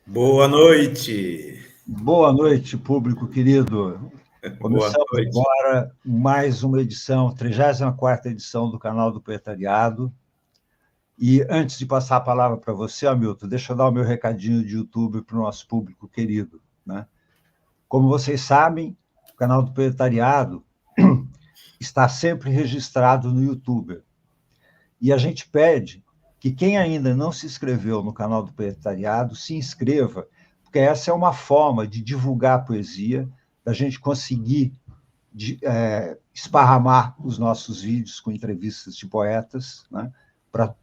Boa noite. Boa noite, público querido. Boa Começamos noite. agora mais uma edição, 34ª edição do Canal do Proletariado. E antes de passar a palavra para você, Hamilton, deixa eu dar o meu recadinho de YouTube para o nosso público querido, né? Como vocês sabem, o Canal do Proletariado está sempre registrado no YouTube. E a gente pede que quem ainda não se inscreveu no Canal do Proletariado se inscreva, porque essa é uma forma de divulgar a poesia, da gente conseguir esparramar os nossos vídeos com entrevistas de poetas, né, para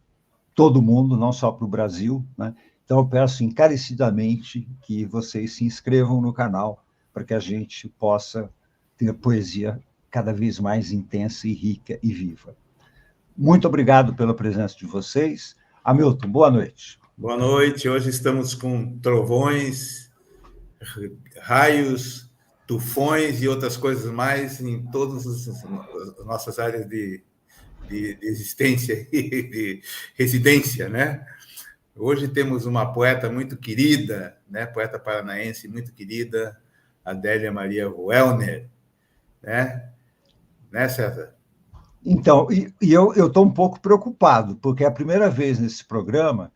todo mundo, não só para o Brasil, né? Então, eu peço encarecidamente que vocês se inscrevam no canal para que a gente possa ter poesia cada vez mais intensa e rica e viva. Muito obrigado pela presença de vocês. Hamilton, boa noite. Boa noite. Hoje estamos com trovões, raios, tufões e outras coisas mais em todas as nossas áreas de existência e de residência, né? Hoje temos uma poeta muito querida, né? Poeta paranaense muito querida, Adélia Maria Ruelner, né? Né, César? Então, eu estou um pouco preocupado, porque é a primeira vez nesse programa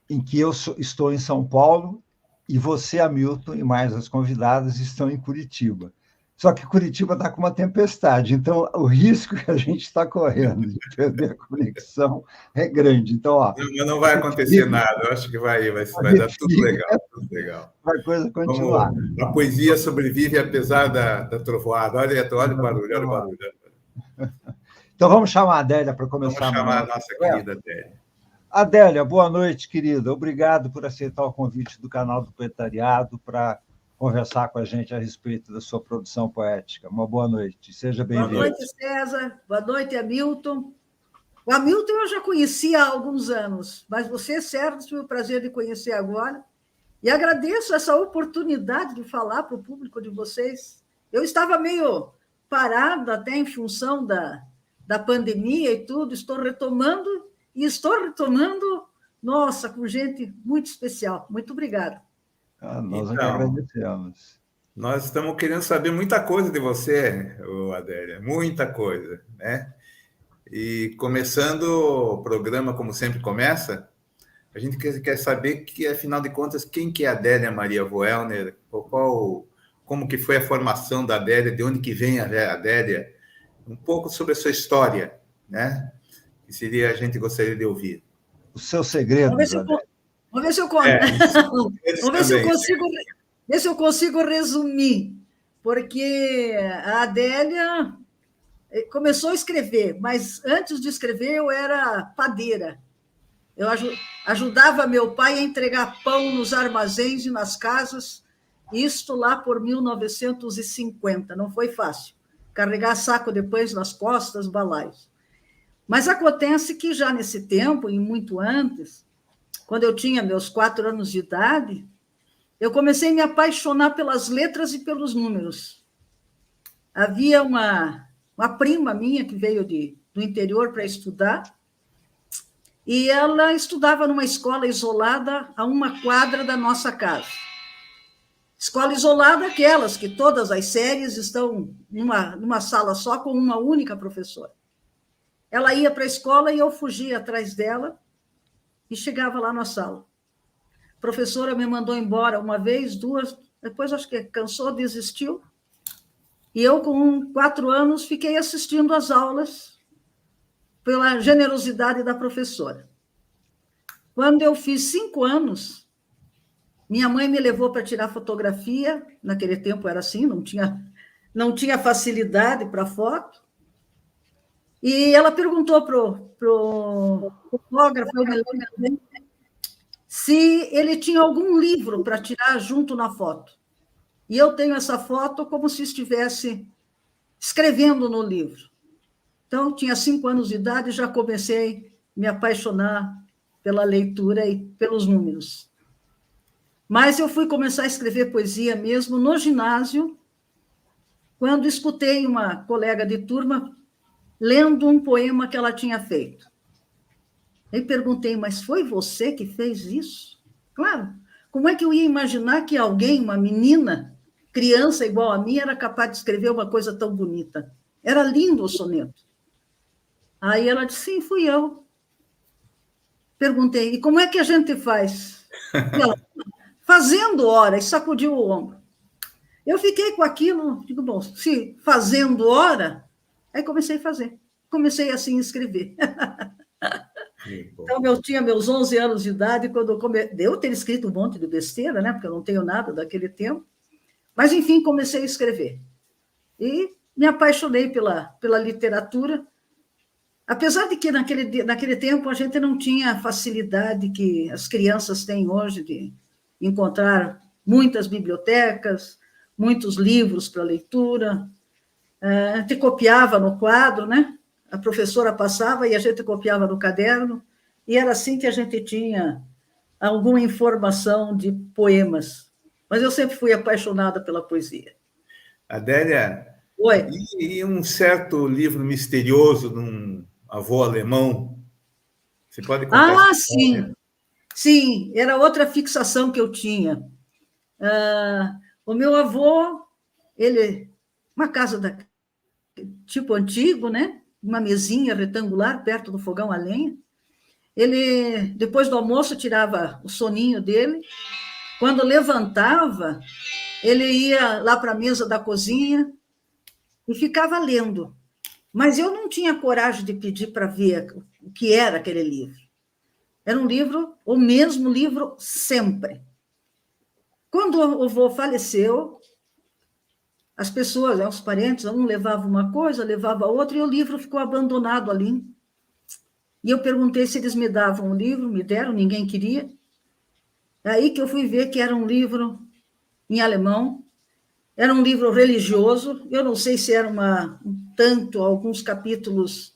em que eu estou em São Paulo e você, Hamilton, e mais as convidadas estão em Curitiba. Só que Curitiba está com uma tempestade, então o risco que a gente está correndo de perder a conexão é grande. Então, ó, não vai acontecer nada, eu acho que vai dar tudo legal, tudo legal. Vai coisa continuar. Como a poesia sobrevive apesar da trovoada. Olha o barulho, olha o barulho. Então vamos chamar a Adélia para começar. Vamos chamar a nossa querida Adélia. Adélia, boa noite, querida. Obrigado por aceitar o convite do Canal do Proletariado para conversar com a gente a respeito da sua produção poética. Uma boa noite. Seja bem-vindo. Boa noite, César. Boa noite, Hamilton. O Hamilton eu já conhecia há alguns anos, mas você, Sérgio, tive o prazer de conhecer agora. E agradeço essa oportunidade de falar para o público de vocês. Eu estava meio parada até em função da pandemia e tudo, estou retomando, nossa, com gente muito especial. Muito obrigada. Nós então, agradecemos. Nós estamos querendo saber muita coisa de você, Adélia, muita coisa, né? E começando o programa, como sempre começa, a gente quer saber que, afinal de contas, quem que é a Adélia Maria Ruelner, como que foi a formação da Adélia, de onde que vem a Adélia, um pouco sobre a sua história, né? Que seria a gente gostaria de ouvir. Os seus segredos, Adélia. Vamos ver se eu consigo. Ver se eu consigo resumir, porque a Adélia começou a escrever, mas antes de escrever eu era padeira. Eu ajudava meu pai a entregar pão nos armazéns e nas casas, isto lá por 1950, não foi fácil. Carregar saco depois nas costas, balaios. Mas acontece que já nesse tempo, e muito antes, quando eu tinha meus 4 anos de idade, eu comecei a me apaixonar pelas letras e pelos números. Havia uma prima minha que veio do interior para estudar, e ela estudava numa escola isolada a 1 quadra da nossa casa. Escola isolada, aquelas que todas as séries estão numa sala só com uma única professora. Ela ia para a escola e eu fugia atrás dela e chegava lá na sala. A professora me mandou embora 1 vez, 2, depois acho que cansou, desistiu. E eu, com 4 anos, fiquei assistindo às aulas pela generosidade da professora. Quando eu fiz 5 anos, minha mãe me levou para tirar fotografia. Naquele tempo era assim, não tinha facilidade para foto. E ela perguntou para o fotógrafo se ele tinha algum livro para tirar junto na foto. E eu tenho essa foto como se estivesse escrevendo no livro. Então, eu tinha 5 anos de idade e já comecei a me apaixonar pela leitura e pelos números. Mas eu fui começar a escrever poesia mesmo no ginásio, quando escutei uma colega de turma lendo um poema que ela tinha feito. Aí perguntei, mas foi você que fez isso? Claro, Como é que eu ia imaginar que alguém, uma menina, criança igual a mim, era capaz de escrever uma coisa tão bonita? Era lindo o soneto. Aí ela disse, sim, fui eu. Perguntei, e como é que a gente faz? E ela, fazendo hora, e sacudiu o ombro. Eu fiquei com aquilo, digo, bom, se fazendo hora, aí comecei a fazer. Comecei assim a escrever. Então, eu tinha meus 11 anos de idade, quando eu ter escrito um monte de besteira, né? Porque eu não tenho nada daquele tempo. Mas, enfim, comecei a escrever. E me apaixonei pela literatura, apesar de que naquele tempo a gente não tinha a facilidade que as crianças têm hoje de encontrar muitas bibliotecas, muitos livros para leitura. A gente copiava no quadro, né? A professora passava e a gente copiava no caderno, e era assim que a gente tinha alguma informação de poemas. Mas eu sempre fui apaixonada pela poesia. Adélia, Oi. E um certo livro misterioso de um avô alemão? Você pode contar? Ah, sim. Sim, era outra fixação que eu tinha. O meu avô, uma casa tipo antigo, né? Uma mesinha retangular perto do fogão a lenha. Ele, depois do almoço, tirava o soninho dele. Quando levantava, ele ia lá para a mesa da cozinha e ficava lendo. Mas eu não tinha coragem de pedir para ver o que era aquele livro. Era um livro, o mesmo livro sempre. Quando o avô faleceu, as pessoas, os parentes, um levava uma coisa, levava outra, e o livro ficou abandonado ali. E eu perguntei se eles me davam o livro, me deram, ninguém queria. É aí que eu fui ver que era um livro em alemão, era um livro religioso, eu não sei se era alguns capítulos,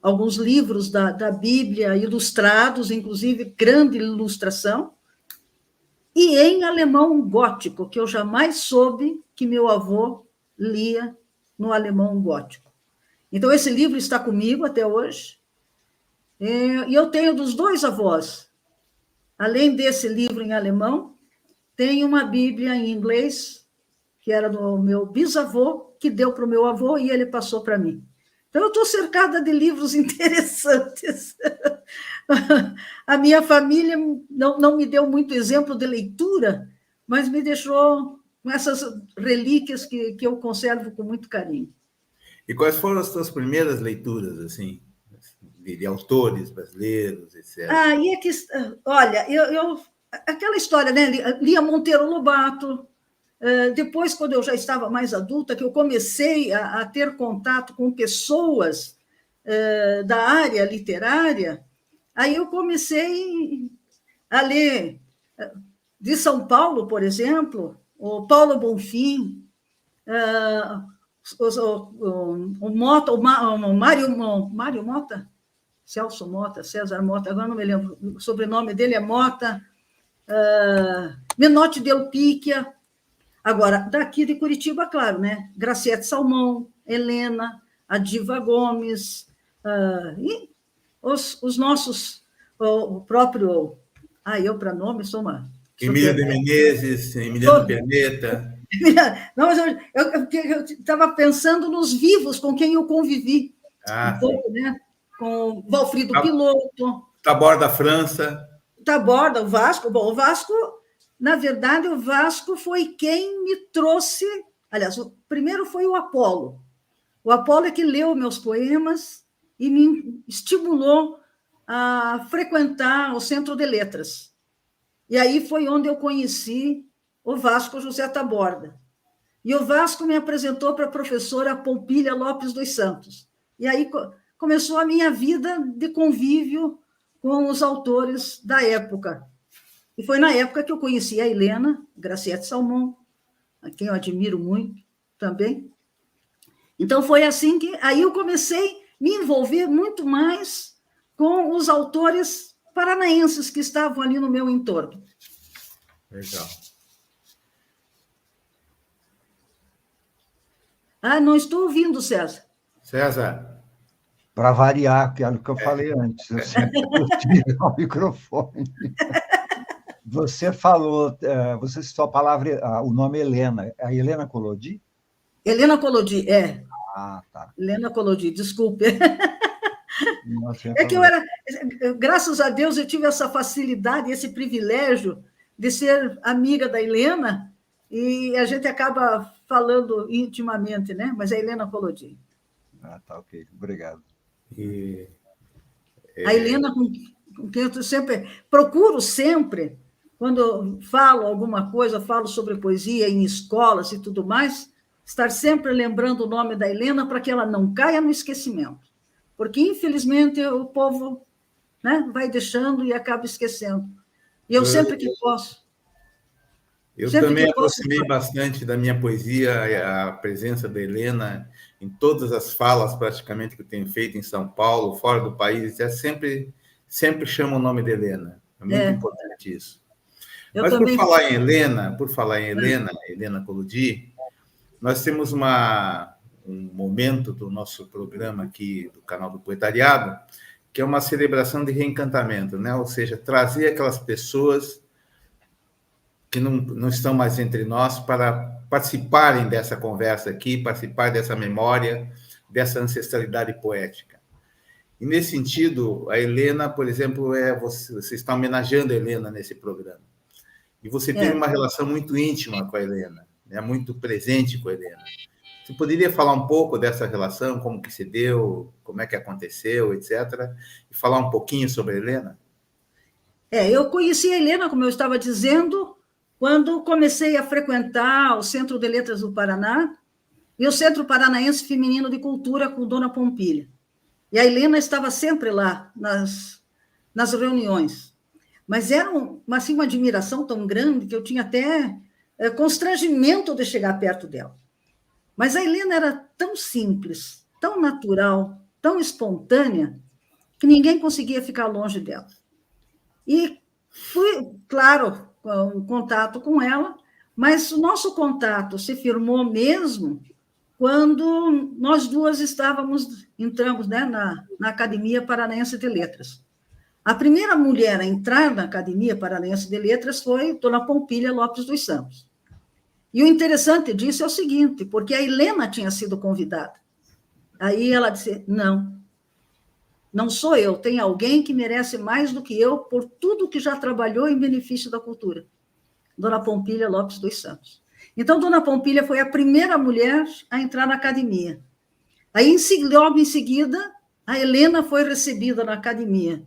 alguns livros da Bíblia ilustrados, inclusive grande ilustração, e em alemão gótico, que eu jamais soube que meu avô lia no alemão gótico. Então, esse livro está comigo até hoje, e eu tenho dos dois avós. Além desse livro em alemão, tem uma Bíblia em inglês, que era do meu bisavô, que deu para o meu avô e ele passou para mim. Então, eu estou cercada de livros interessantes. A minha família não me deu muito exemplo de leitura, mas me deixou com essas relíquias que eu conservo com muito carinho. E quais foram as suas primeiras leituras, assim, de autores brasileiros, etc.? Olha, aquela história, né? Lia Monteiro Lobato. Depois, quando eu já estava mais adulta, que eu comecei a ter contato com pessoas da área literária, aí eu comecei a ler de São Paulo, por exemplo, o Paulo Bonfim, o Mário Mota, Celso Mota, César Mota, agora não me lembro, o sobrenome dele é Mota, Menotti Del Picchia. Agora, daqui de Curitiba, claro, né? Graciete Salmão, Helena, a Diva Gomes, e os nossos, o próprio... eu, para nome, sou uma... Emílio de Menezes, Emiliano Perneta. Não, mas eu estava pensando nos vivos com quem eu convivi. Pouco, né? Com Valfrido Piloto. Taborda da França. Taborda, o Vasco. Bom, o Vasco... Na verdade, o Vasco foi quem me trouxe... Aliás, o primeiro foi o Apolo. O Apolo é que leu meus poemas e me estimulou a frequentar o Centro de Letras. E aí foi onde eu conheci o Vasco José Taborda. E o Vasco me apresentou para a professora Pompília Lopes dos Santos. E aí começou a minha vida de convívio com os autores da época. E foi na época que eu conheci a Helena, Graciete Salmão, a quem eu admiro muito também. Então, foi assim que... Aí eu comecei a me envolver muito mais com os autores paranaenses que estavam ali no meu entorno. Legal. Não estou ouvindo, César. César. Para variar, que era o que eu falei antes, eu sempre curti o microfone. Você falou, você citou a palavra, o nome Helena. A Helena Collodi? Helena Collodi, é. Ah, tá. Helena Collodi, desculpe. Nossa, É que eu era, graças a Deus, eu tive essa facilidade, esse privilégio de ser amiga da Helena, e a gente acaba falando intimamente, né? Mas é Helena Collodi. Ah, tá, ok. Obrigado. A Helena, com quem eu sempre procuro sempre, quando falo alguma coisa, falo sobre poesia em escolas e tudo mais, estar sempre lembrando o nome da Helena para que ela não caia no esquecimento. Porque, infelizmente, o povo, né, vai deixando e acaba esquecendo. E eu sempre que posso. Eu também aproximei bastante da minha poesia a presença da Helena em todas as falas, praticamente, que eu tenho feito em São Paulo, fora do país, sempre chamo o nome da Helena. É muito importante isso. Mas também... por falar em Helena, Helena Collodi, nós temos um momento do nosso programa aqui, do canal do Poetariado, que é uma celebração de reencantamento, né? Ou seja, trazer aquelas pessoas que não estão mais entre nós para participarem dessa conversa aqui, participar dessa memória, dessa ancestralidade poética. E, nesse sentido, a Helena, por exemplo, você está homenageando a Helena nesse programa. E você teve uma relação muito íntima com a Helena, né? Muito presente com a Helena. Você poderia falar um pouco dessa relação, como que se deu, como é que aconteceu, etc., e falar um pouquinho sobre a Helena? Eu conheci a Helena, como eu estava dizendo, quando comecei a frequentar o Centro de Letras do Paraná e o Centro Paranaense Feminino de Cultura com Dona Pompilha. E a Helena estava sempre lá, nas reuniões. Mas era assim, uma admiração tão grande que eu tinha até constrangimento de chegar perto dela. Mas a Helena era tão simples, tão natural, tão espontânea, que ninguém conseguia ficar longe dela. E fui, claro, com contato com ela, mas o nosso contato se firmou mesmo quando nós duas entramos, né, na Academia Paranaense de Letras. A primeira mulher a entrar na Academia Paranaense de Letras foi Dona Pompilha Lopes dos Santos. E o interessante disso é o seguinte, porque a Helena tinha sido convidada. Aí ela disse, não sou eu, tem alguém que merece mais do que eu por tudo que já trabalhou em benefício da cultura. Dona Pompilha Lopes dos Santos. Então, Dona Pompilha foi a primeira mulher a entrar na academia. Aí, logo em seguida, a Helena foi recebida na academia.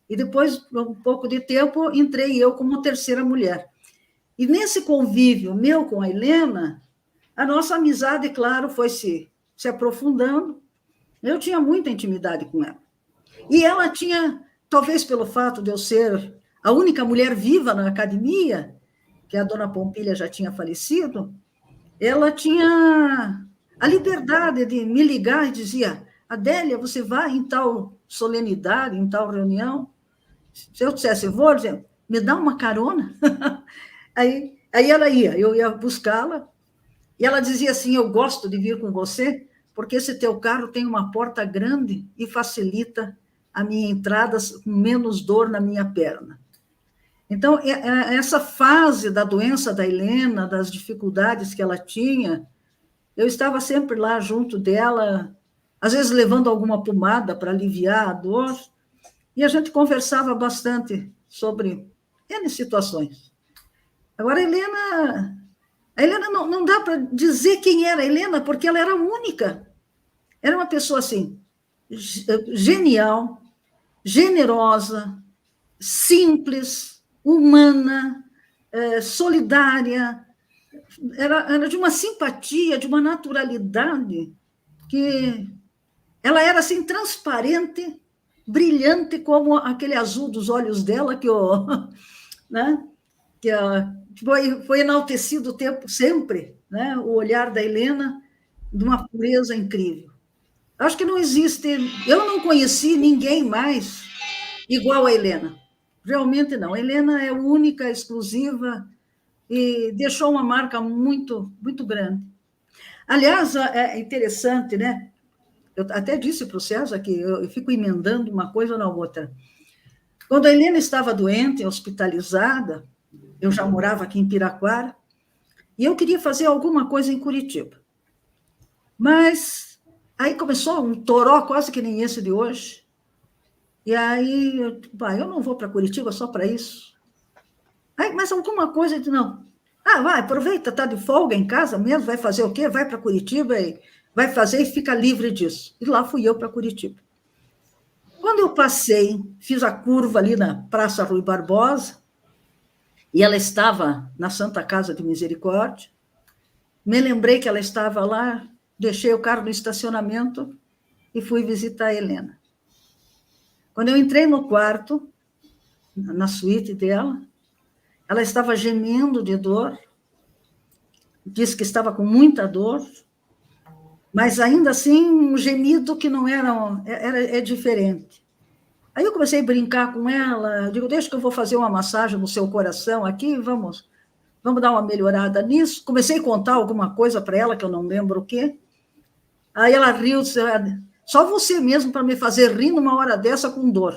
E depois, um pouco de tempo, entrei eu como terceira mulher. E nesse convívio meu com a Helena, a nossa amizade, claro, foi se aprofundando. Eu tinha muita intimidade com ela. E ela tinha, talvez pelo fato de eu ser a única mulher viva na academia, que a Dona Pompilha já tinha falecido, ela tinha a liberdade de me ligar e dizia, Adélia, você vai em tal solenidade, em tal reunião? Se eu dissesse, vou, dizer, me dá uma carona? Aí ela ia, eu ia buscá-la, e ela dizia assim, eu gosto de vir com você, porque esse teu carro tem uma porta grande e facilita a minha entrada com menos dor na minha perna. Então, essa fase da doença da Helena, das dificuldades que ela tinha, eu estava sempre lá junto dela, às vezes levando alguma pomada para aliviar a dor, e a gente conversava bastante sobre N situações. Agora, a Helena não dá para dizer quem era a Helena, porque ela era única. Era uma pessoa, assim, genial, generosa, simples, humana, solidária, era de uma simpatia, de uma naturalidade, que ela era assim transparente, brilhante como aquele azul dos olhos dela, né, que foi enaltecido o tempo sempre, né, o olhar da Helena, de uma pureza incrível. Acho que não existe, eu não conheci ninguém mais igual a Helena. Realmente não. A Helena é única, exclusiva e deixou uma marca muito, muito grande. Aliás, é interessante, né? Eu até disse para o César que eu fico emendando uma coisa na outra. Quando a Helena estava doente, hospitalizada, Eu já morava aqui em Piraquara, e eu queria fazer alguma coisa em Curitiba. Mas aí começou um toró quase que nem esse de hoje. E aí, eu não vou para Curitiba só para isso. Aí, mas alguma coisa, não. Vai, aproveita, está de folga em casa mesmo, vai fazer o quê? Vai para Curitiba e vai fazer e fica livre disso. E lá fui eu para Curitiba. Quando eu passei, fiz a curva ali na Praça Rui Barbosa, e ela estava na Santa Casa de Misericórdia, me lembrei que ela estava lá, deixei o carro no estacionamento e fui visitar a Helena. Quando eu entrei no quarto, na suíte dela, ela estava gemendo de dor, disse que estava com muita dor, mas ainda assim um gemido que não é diferente. Aí eu comecei a brincar com ela, digo, deixa que eu vou fazer uma massagem no seu coração aqui, vamos dar uma melhorada nisso. Comecei a contar alguma coisa para ela, que eu não lembro o quê. Aí ela riu, disse, só você mesmo para me fazer rir numa hora dessa com dor.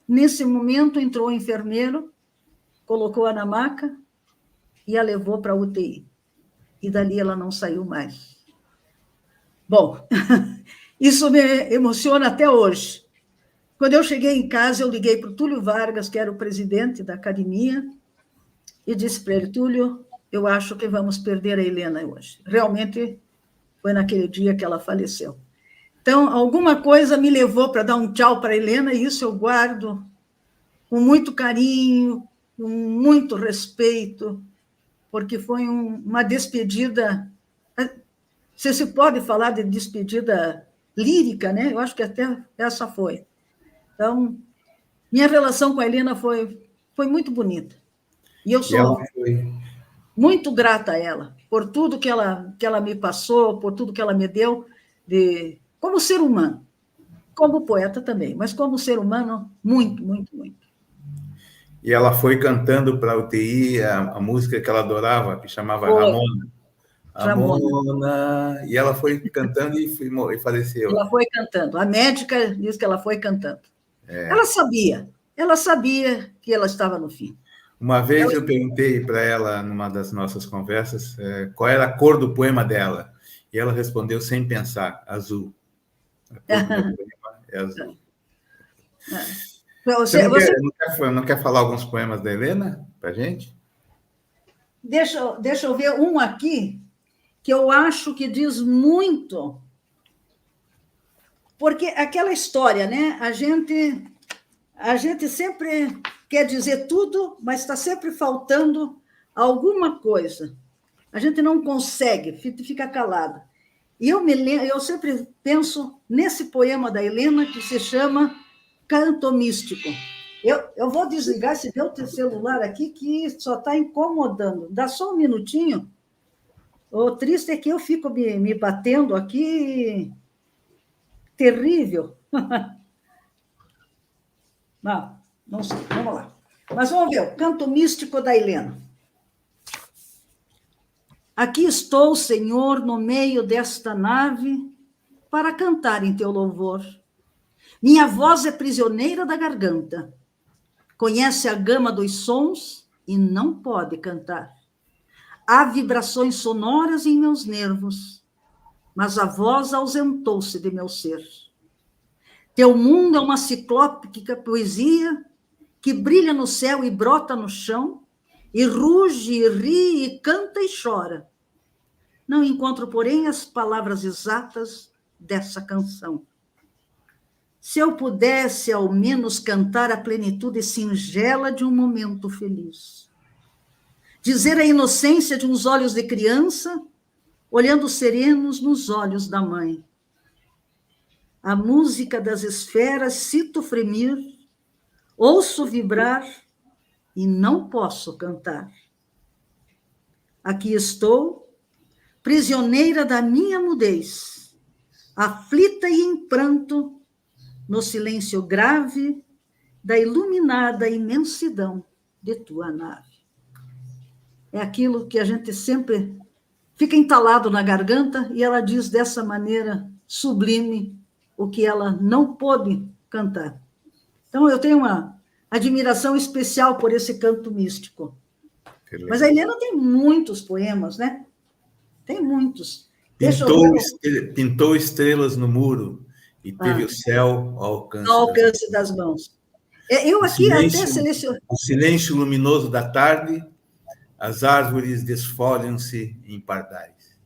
Nesse momento entrou o enfermeiro, colocou-a na maca e a levou para a UTI. E dali ela não saiu mais. Bom, isso me emociona até hoje. Quando eu cheguei em casa, eu liguei para o Túlio Vargas, que era o presidente da academia, e disse para ele, Túlio, eu acho que vamos perder a Helena hoje. Realmente foi naquele dia que ela faleceu. Então, alguma coisa me levou para dar um tchau para a Helena, e isso eu guardo com muito carinho, com muito respeito, porque foi uma despedida. Se pode falar de despedida lírica, né? Eu acho que até essa foi. Então, minha relação com a Helena foi muito bonita. E eu sou muito grata a ela, por tudo que ela me passou, por tudo que ela me deu, como ser humano, como poeta também, mas como ser humano, muito, muito, muito. E ela foi cantando para a UTI a música que ela adorava, que chamava Ramona. Ramona. E ela foi cantando e faleceu. Ela foi cantando. A médica diz que ela foi cantando. Ela sabia que ela estava no fim. Uma vez eu perguntei para ela, numa das nossas conversas, qual era a cor do poema dela. E ela respondeu sem pensar, azul. A cor do meu poema é azul. Você não quer falar alguns poemas da Helena para a gente? Deixa eu ver um aqui, que eu acho que diz muito. Porque aquela história, né? A gente sempre quer dizer tudo, mas está sempre faltando alguma coisa. A gente não consegue, fica calado. E eu sempre penso nesse poema da Helena, que se chama Canto Místico. Eu vou desligar esse meu celular aqui, que só está incomodando. Dá só um minutinho. O triste é que eu fico me batendo aqui. Terrível. Não sei, vamos lá. Mas vamos ver, o Canto Místico da Helena. Aqui estou, Senhor, no meio desta nave, para cantar em teu louvor. Minha voz é prisioneira da garganta, conhece a gama dos sons e não pode cantar. Há vibrações sonoras em meus nervos, mas a voz ausentou-se de meu ser. Teu mundo é uma ciclópica poesia que brilha no céu e brota no chão, e ruge, e ri, e canta e chora. Não encontro, porém, as palavras exatas dessa canção. Se eu pudesse, ao menos, cantar a plenitude singela de um momento feliz. Dizer a inocência de uns olhos de criança, olhando serenos nos olhos da mãe. A música das esferas cito fremir, ouço vibrar e não posso cantar. Aqui estou, prisioneira da minha mudez, aflita e em pranto, no silêncio grave da iluminada imensidão de tua nave. É aquilo que a gente sempre fica entalado na garganta, e ela diz dessa maneira sublime o que ela não pôde cantar. Então, eu tenho admiração especial por esse canto místico. Mas a Helena tem muitos poemas, né? Tem muitos. Pintou estrelas no muro e teve o céu ao alcance das mãos. Eu aqui até selecionei. O silêncio luminoso da tarde, as árvores desfolham-se em pardais.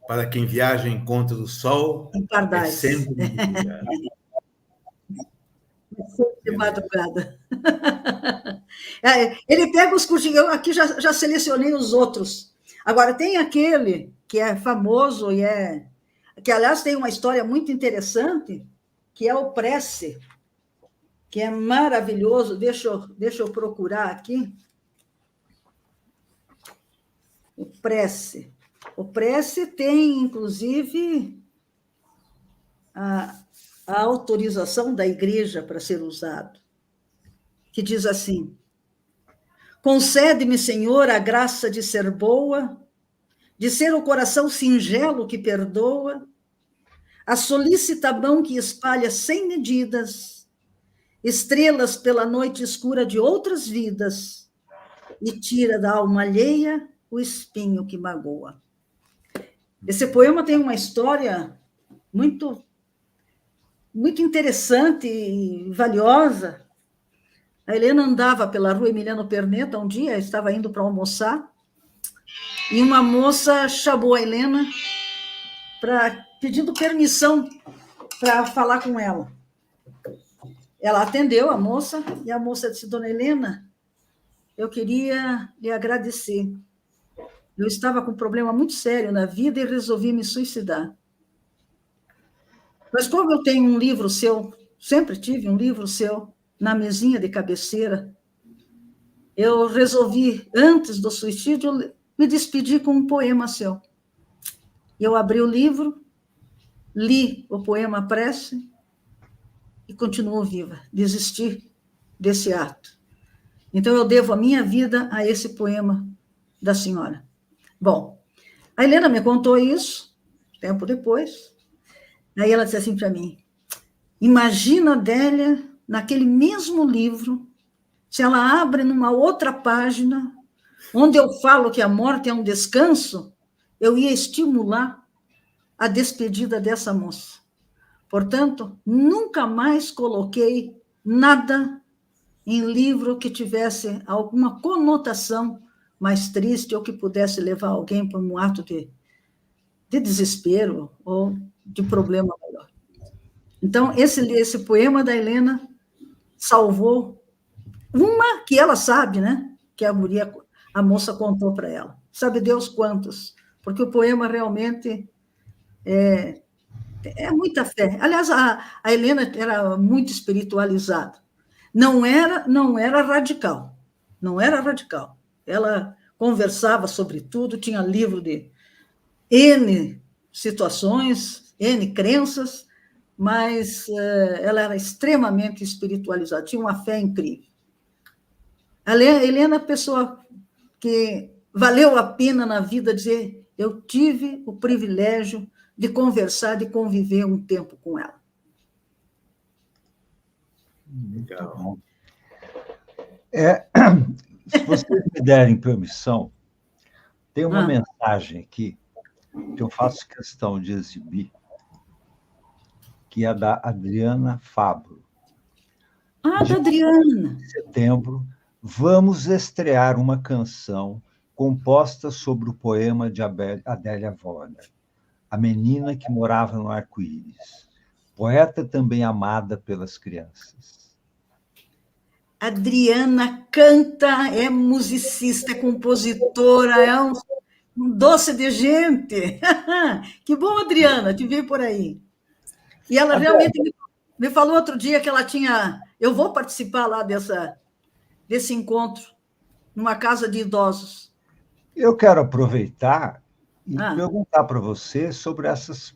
Para quem viaja em conta do sol, em pardais. É sempre de madrugada. Ele pega os curtinhos, eu aqui já selecionei os outros. Agora, tem aquele que é famoso e que, aliás, tem uma história muito interessante, que é o Prece, que é maravilhoso. Deixa eu procurar aqui. O Prece. O Prece tem, inclusive, a autorização da igreja para ser usado, que diz assim: concede-me, Senhor, a graça de ser boa, de ser o coração singelo que perdoa, a solícita mão que espalha sem medidas, estrelas pela noite escura de outras vidas, e tira da alma alheia o espinho que magoa. Esse poema tem uma história muito interessante e valiosa. A Helena andava pela rua Emiliano Perneta um dia, estava indo para almoçar, e uma moça chamou a Helena pedindo permissão para falar com ela. Ela atendeu a moça, e a moça disse: Dona Helena, eu queria lhe agradecer. Eu estava com um problema muito sério na vida e resolvi me suicidar. Mas como eu tenho um livro seu, sempre tive um livro seu na mesinha de cabeceira, eu resolvi, antes do suicídio, me despedir com um poema seu. Eu abri o livro, li o poema Prece e continuo viva. Desisti desse ato. Então, eu devo a minha vida a esse poema da senhora. Bom, a Helena me contou isso, tempo depois. Aí ela disse assim para mim: imagina, Adélia, naquele mesmo livro, se ela abre numa outra página, onde eu falo que a morte é um descanso, eu ia estimular a despedida dessa moça. Portanto, nunca mais coloquei nada em livro que tivesse alguma conotação mais triste ou que pudesse levar alguém para um ato de desespero ou de problema maior. Então, esse poema da Helena salvou uma que ela sabe, né? Que a moça contou para ela. Sabe Deus quantos? Porque o poema realmente é muita fé. Aliás, a Helena era muito espiritualizada. Não era radical. Não era radical. Ela conversava sobre tudo, tinha livro de N situações, N crenças, mas ela era extremamente espiritualizada, tinha uma fé incrível. A Helena é a pessoa que valeu a pena na vida dizer: eu tive o privilégio de conversar, de conviver um tempo com ela. Legal. Se vocês me derem permissão, tem uma mensagem aqui que eu faço questão de exibir, que é da Adriana Fabro. Da Adriana. Em setembro, vamos estrear uma canção composta sobre o poema de Adélia Warner, A Menina que Morava no Arco-Íris, poeta também amada pelas crianças. Adriana canta, é musicista, é compositora, é um doce de gente. Que bom, Adriana, te vi por aí. E ela realmente me falou outro dia que ela tinha... Eu vou participar lá desse encontro, numa casa de idosos. Eu quero aproveitar e perguntar para você sobre essas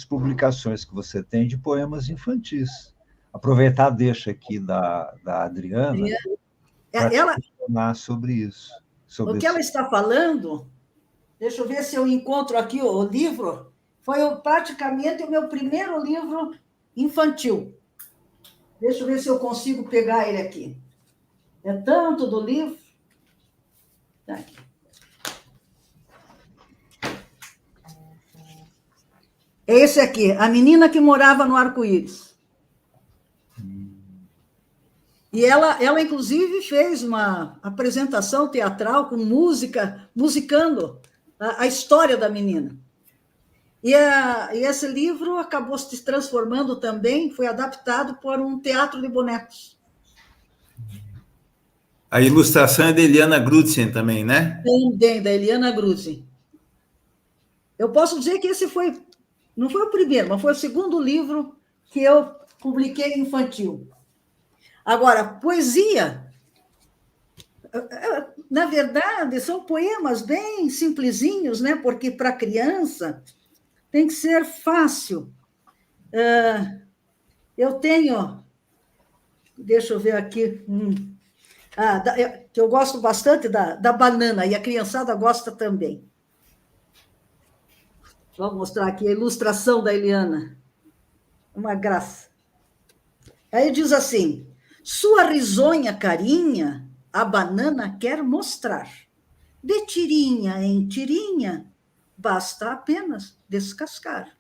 publicações que você tem de poemas infantis. Aproveitar a deixa aqui da Adriana para questionar sobre isso. O que ela está falando, deixa eu ver se eu encontro aqui o livro, foi praticamente o meu primeiro livro infantil. Deixa eu ver se eu consigo pegar ele aqui. É tanto do livro. Tá aqui. É esse aqui, A Menina que Morava no Arco-Íris. E ela, inclusive, fez uma apresentação teatral com música, musicando a história da menina. E esse livro acabou se transformando também, foi adaptado por um teatro de bonecos. A ilustração é de Eliana Grutzen também, né? Também, da Eliana Grutzen. Eu posso dizer que esse não foi o primeiro, mas foi o segundo livro que eu publiquei infantil. Agora, poesia, na verdade, são poemas bem simplesinhos, né? Porque para criança tem que ser fácil. Eu tenho, deixa eu ver aqui, que eu gosto bastante da banana, e a criançada gosta também. Vou mostrar aqui a ilustração da Eliana. Uma graça. Aí diz assim: sua risonha carinha, a banana quer mostrar. De tirinha em tirinha, basta apenas descascar.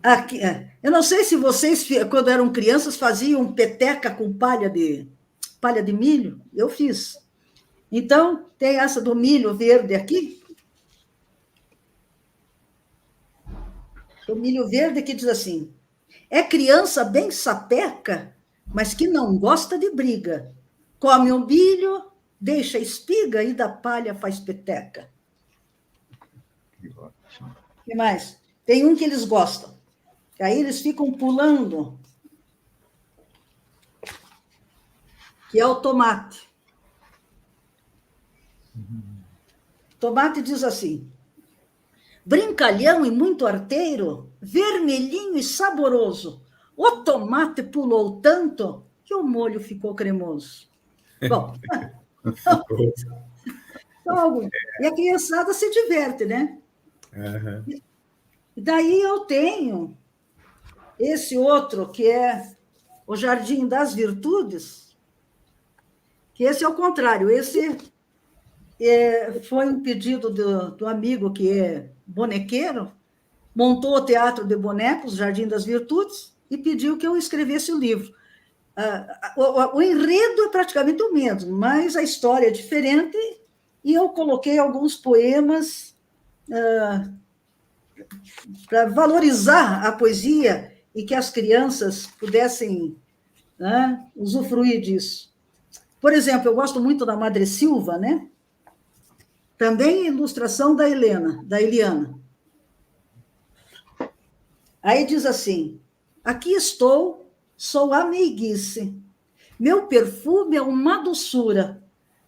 Aqui, eu não sei se vocês, quando eram crianças, faziam peteca com palha de milho. Eu fiz. Então, tem essa do milho verde aqui. O milho verde que diz assim: é criança bem sapeca, mas que não gosta de briga. Come o milho, deixa espiga e da palha faz peteca. O que mais? Tem um que eles gostam. Aí eles ficam pulando, que é o tomate. Tomate diz assim: brincalhão e muito arteiro, vermelhinho e saboroso. O tomate pulou tanto que o molho ficou cremoso. Bom, então, e a criançada se diverte, né? Uhum. Daí eu tenho esse outro, que é o Jardim das Virtudes, que esse é o contrário. Esse foi um pedido do amigo que é bonequeiro, montou o teatro de bonecos, Jardim das Virtudes, e pediu que eu escrevesse o livro. O enredo é praticamente o mesmo, mas a história é diferente, e eu coloquei alguns poemas para valorizar a poesia e que as crianças pudessem, né, usufruir disso. Por exemplo, eu gosto muito da Madre Silva, né? Também ilustração da Eliana. Aí diz assim: aqui estou, sou a meiguice. Meu perfume é uma doçura.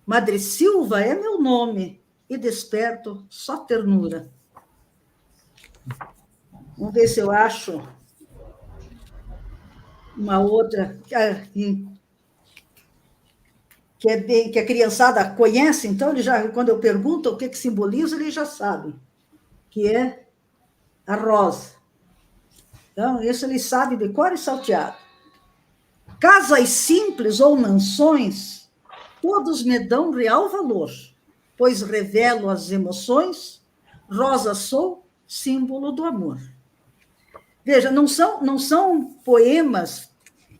Madre Silva é meu nome e desperto só ternura. Vamos ver se eu acho uma outra que a criançada conhece, então ele já, quando eu pergunto o que simboliza, ele já sabe, que é a rosa. Então, isso ele sabe de cor e salteado. Casas simples ou mansões, todos me dão real valor, pois revelo as emoções, rosa sou, símbolo do amor. Veja, não são poemas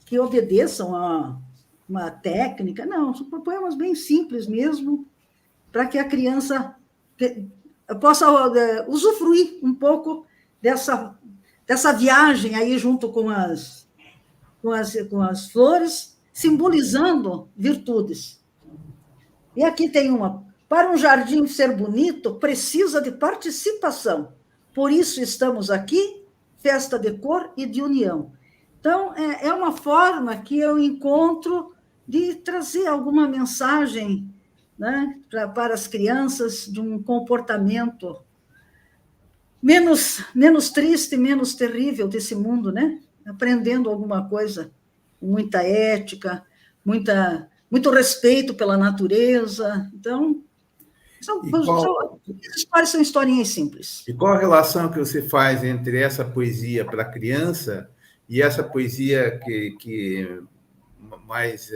que obedeçam a uma técnica, não, são poemas bem simples mesmo, para que a criança possa usufruir um pouco dessa viagem aí junto com as flores, simbolizando virtudes. E aqui tem uma: para um jardim ser bonito, precisa de participação, por isso estamos aqui, festa de cor e de união. Então, é uma forma que eu encontro de trazer alguma mensagem, né, para as crianças, de um comportamento menos triste, menos terrível desse mundo, né? Aprendendo alguma coisa, muita ética, muito respeito pela natureza. Então, As histórias são historinhas simples. E qual a relação que você faz entre essa poesia para criança e essa poesia que mais,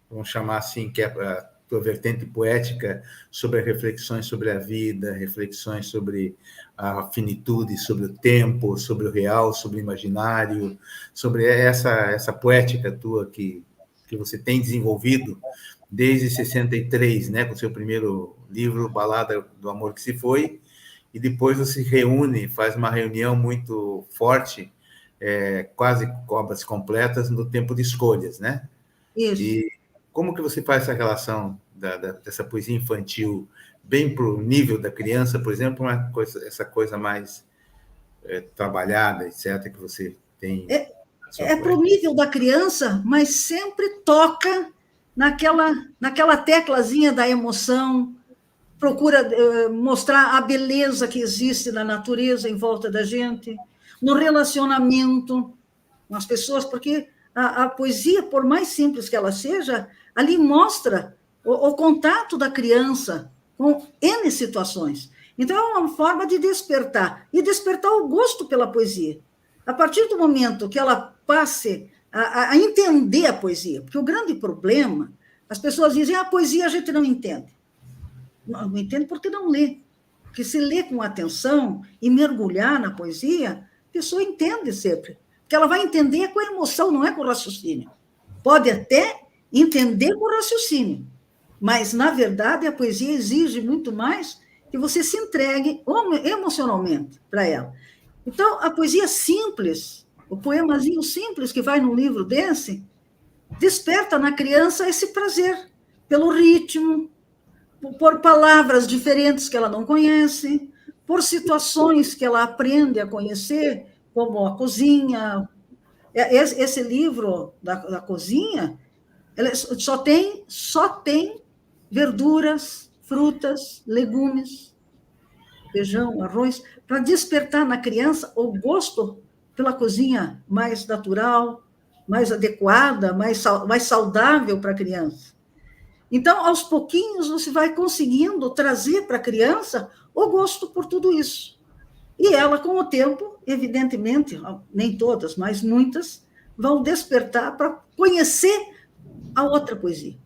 vamos chamar assim, que é a tua vertente poética, sobre reflexões sobre a vida, reflexões sobre a finitude, sobre o tempo, sobre o real, sobre o imaginário, sobre essa poética tua que você tem desenvolvido desde 63, né, com o seu primeiro livro, Balada do Amor que se Foi, e depois você reúne, faz uma reunião muito forte, quase obras completas, no Tempo de Escolhas, né? Isso. E como que você faz essa relação dessa poesia infantil bem para o nível da criança, por exemplo, essa coisa mais trabalhada, etc., que você tem? É para o nível da criança, mas sempre toca naquela teclazinha da emoção, procura mostrar a beleza que existe na natureza em volta da gente, no relacionamento com as pessoas, porque a poesia, por mais simples que ela seja, ali mostra o contato da criança com N situações. Então, é uma forma de despertar, e despertar o gosto pela poesia. A partir do momento que ela passe a entender a poesia, porque o grande problema, as pessoas dizem, a poesia a gente não entende. Não entende porque não lê. Porque se lê com atenção e mergulhar na poesia, a pessoa entende sempre. Porque ela vai entender com a emoção, não é com o raciocínio. Pode até entender com o raciocínio, mas, na verdade, a poesia exige muito mais que você se entregue emocionalmente para ela. Então, a poesia simples, o poemazinho simples que vai num livro desse, desperta na criança esse prazer pelo ritmo, por palavras diferentes que ela não conhece, por situações que ela aprende a conhecer, como a cozinha. Esse livro da cozinha, ela só tem verduras, frutas, legumes, feijão, arroz, para despertar na criança o gosto pela cozinha mais natural, mais adequada, mais saudável para a criança. Então, aos pouquinhos, você vai conseguindo trazer para a criança o gosto por tudo isso. E ela, com o tempo, evidentemente, nem todas, mas muitas, vão despertar para conhecer a outra poesia.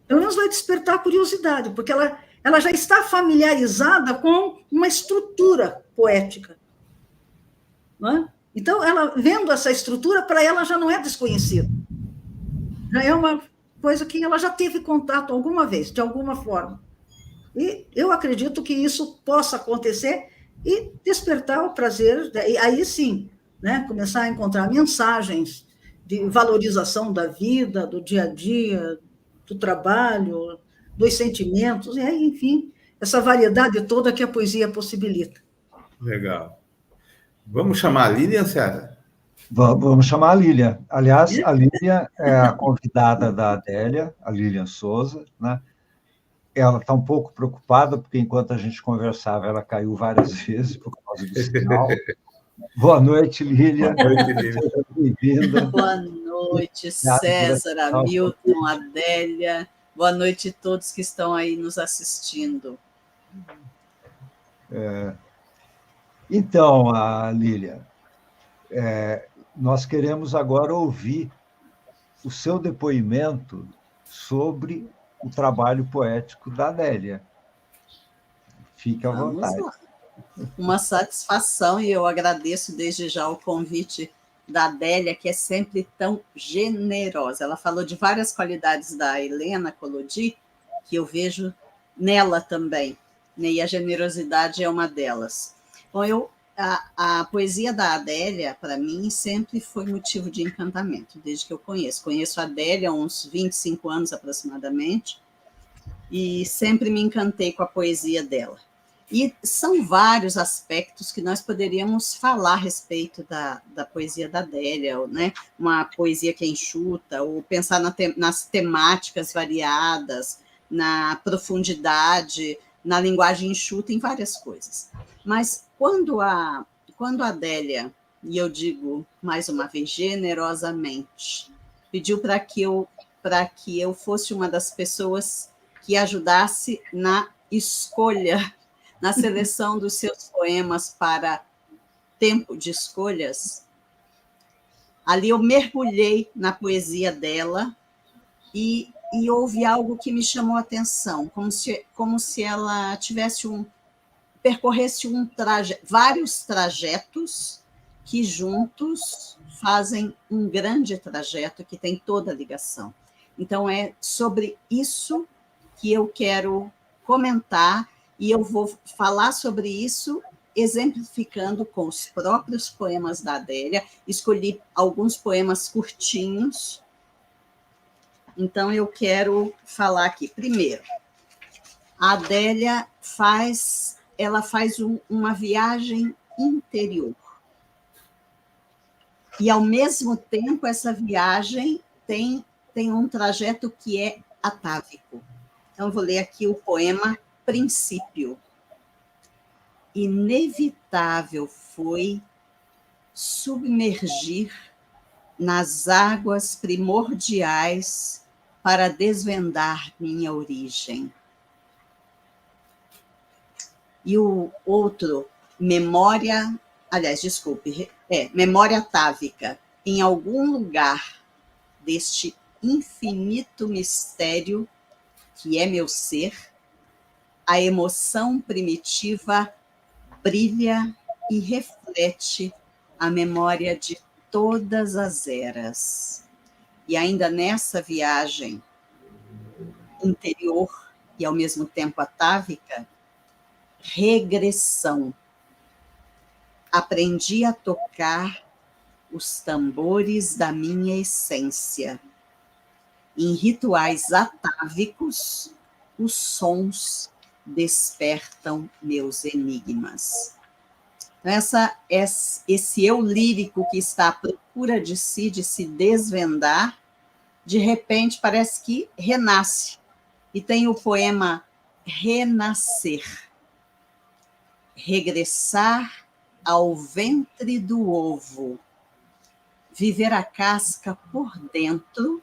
Pelo menos vai despertar a curiosidade, porque ela já está familiarizada com uma estrutura poética. Não é? Então, ela vendo essa estrutura, para ela já não é desconhecido. Já é uma coisa que ela já teve contato alguma vez, de alguma forma. E eu acredito que isso possa acontecer e despertar o prazer, e aí sim, né, começar a encontrar mensagens de valorização da vida, do dia a dia, do trabalho, dos sentimentos, e aí, enfim, essa variedade toda que a poesia possibilita. Legal. Vamos chamar a Lilian, César? Vamos chamar a Lilian. Aliás, a Lilian é a convidada da Adélia, a Lilian Souza, né? Ela está um pouco preocupada, porque enquanto a gente conversava, ela caiu várias vezes por causa do sinal. Boa noite, Lilian. Boa noite, Lilian. Seja bem-vinda. Boa noite, César, Hamilton, Adélia. Boa noite a todos que estão aí nos assistindo. Então, Lilian, nós queremos agora ouvir o seu depoimento sobre o trabalho poético da Adélia. Fique à vontade. Lá. Uma satisfação, e eu agradeço desde já o convite da Adélia, que é sempre tão generosa. Ela falou de várias qualidades da Helena Collodi, que eu vejo nela também, né? E a generosidade é uma delas. Bom, a poesia da Adélia, para mim, sempre foi motivo de encantamento, desde que eu conheço. Conheço a Adélia há uns 25 anos aproximadamente, e sempre me encantei com a poesia dela. E são vários aspectos que nós poderíamos falar a respeito da poesia da Adélia, né? Uma poesia que é enxuta, ou pensar nas temáticas variadas, na profundidade, na linguagem enxuta, em várias coisas. Mas quando a Adélia, e eu digo mais uma vez generosamente, pediu para que eu fosse uma das pessoas que ajudasse na escolha, na seleção dos seus poemas para Tempo de Escolhas. Ali eu mergulhei na poesia dela e houve algo que me chamou a atenção, como se ela percorresse vários trajetos que juntos fazem um grande trajeto que tem toda a ligação. Então, é sobre isso que eu quero comentar, e eu vou falar sobre isso exemplificando com os próprios poemas da Adélia. Escolhi alguns poemas curtinhos, então eu quero falar aqui. Primeiro, a Adélia faz uma viagem interior. E, ao mesmo tempo, essa viagem tem um trajeto que é atávico. Então, eu vou ler aqui o poema Princípio. Inevitável foi submergir nas águas primordiais para desvendar minha origem. E o outro, memória atávica. Em algum lugar deste infinito mistério que é meu ser, a emoção primitiva brilha e reflete a memória de todas as eras. E ainda nessa viagem interior e ao mesmo tempo atávica, regressão. Aprendi a tocar os tambores da minha essência. Em rituais atávicos, os sons despertam meus enigmas. Então, esse eu lírico que está à procura de se desvendar, de repente parece que renasce. E tem o poema Renascer. Regressar ao ventre do ovo, viver a casca por dentro,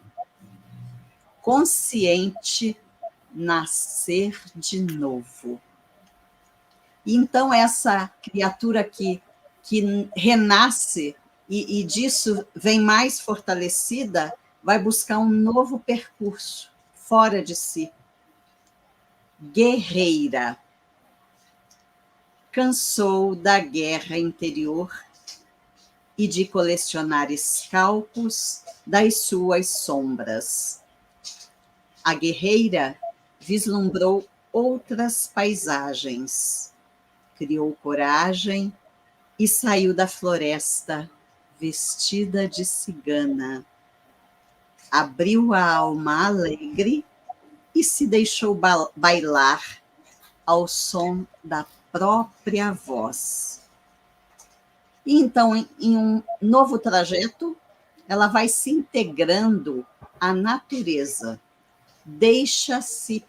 consciente, nascer de novo. E então essa criatura que renasce e disso vem mais fortalecida, vai buscar um novo percurso fora de si. Guerreira. Cansou da guerra interior e de colecionar escalpos das suas sombras. A guerreira vislumbrou outras paisagens, criou coragem e saiu da floresta vestida de cigana. Abriu a alma alegre e se deixou bailar ao som da própria voz. E então, em um novo trajeto, ela vai se integrando à natureza, deixa-se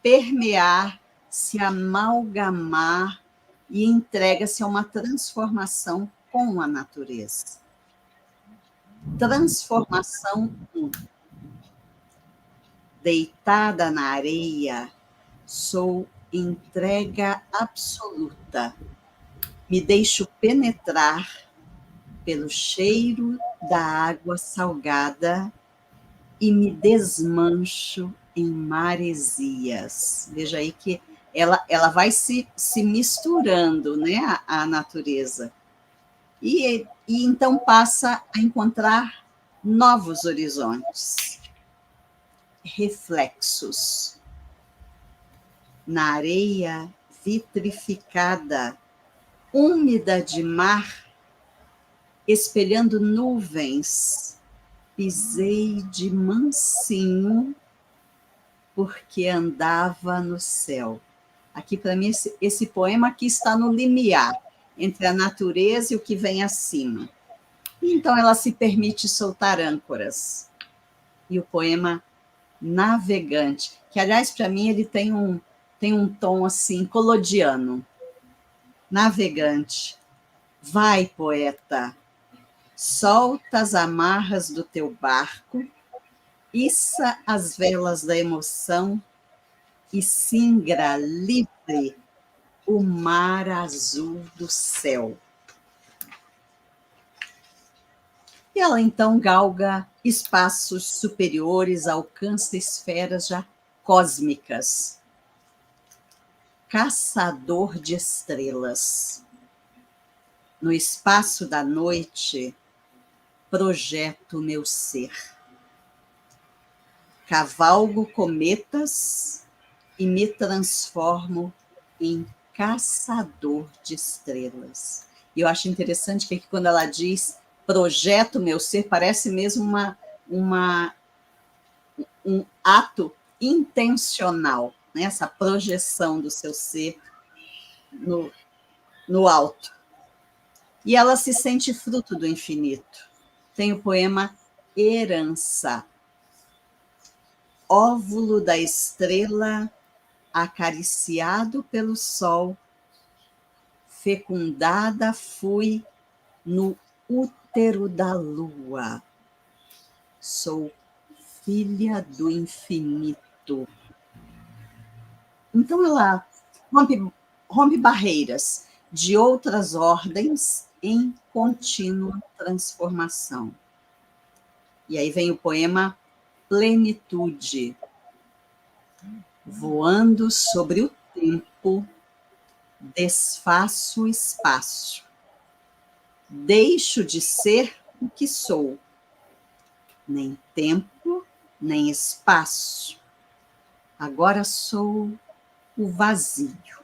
permear, se amalgamar e entrega-se a uma transformação com a natureza. Transformação 1. Deitada na areia, sou entrega absoluta. Me deixo penetrar pelo cheiro da água salgada e me desmancho em maresias. Veja aí que ela vai se misturando, né, à natureza. E então passa a encontrar novos horizontes, reflexos. Na areia vitrificada, úmida de mar, espelhando nuvens, pisei de mansinho porque andava no céu. Aqui, para mim, esse poema aqui está no limiar entre a natureza e o que vem acima. E então ela se permite soltar âncoras. E o poema Navegante, que, aliás, para mim, ele tem um tom assim collodiano. Navegante. Vai, poeta, solta as amarras do teu barco, issa as velas da emoção e singra livre o mar azul do céu. E ela então galga espaços superiores, alcança esferas já cósmicas. Caçador de estrelas. No espaço da noite, projeto meu ser. Cavalgo cometas e me transformo em caçador de estrelas. E eu acho interessante que aqui, quando ela diz projeto meu ser, parece mesmo um ato intencional, né? Essa projeção do seu ser no alto. E ela se sente fruto do infinito. Tem o poema Herança. Óvulo da estrela, acariciado pelo sol, fecundada fui no útero da lua. Sou filha do infinito. Então ela rompe barreiras de outras ordens em contínua transformação. E aí vem o poema Plenitude. Voando sobre o tempo, desfaço o espaço. Deixo de ser o que sou. Nem tempo, nem espaço. Agora sou o vazio.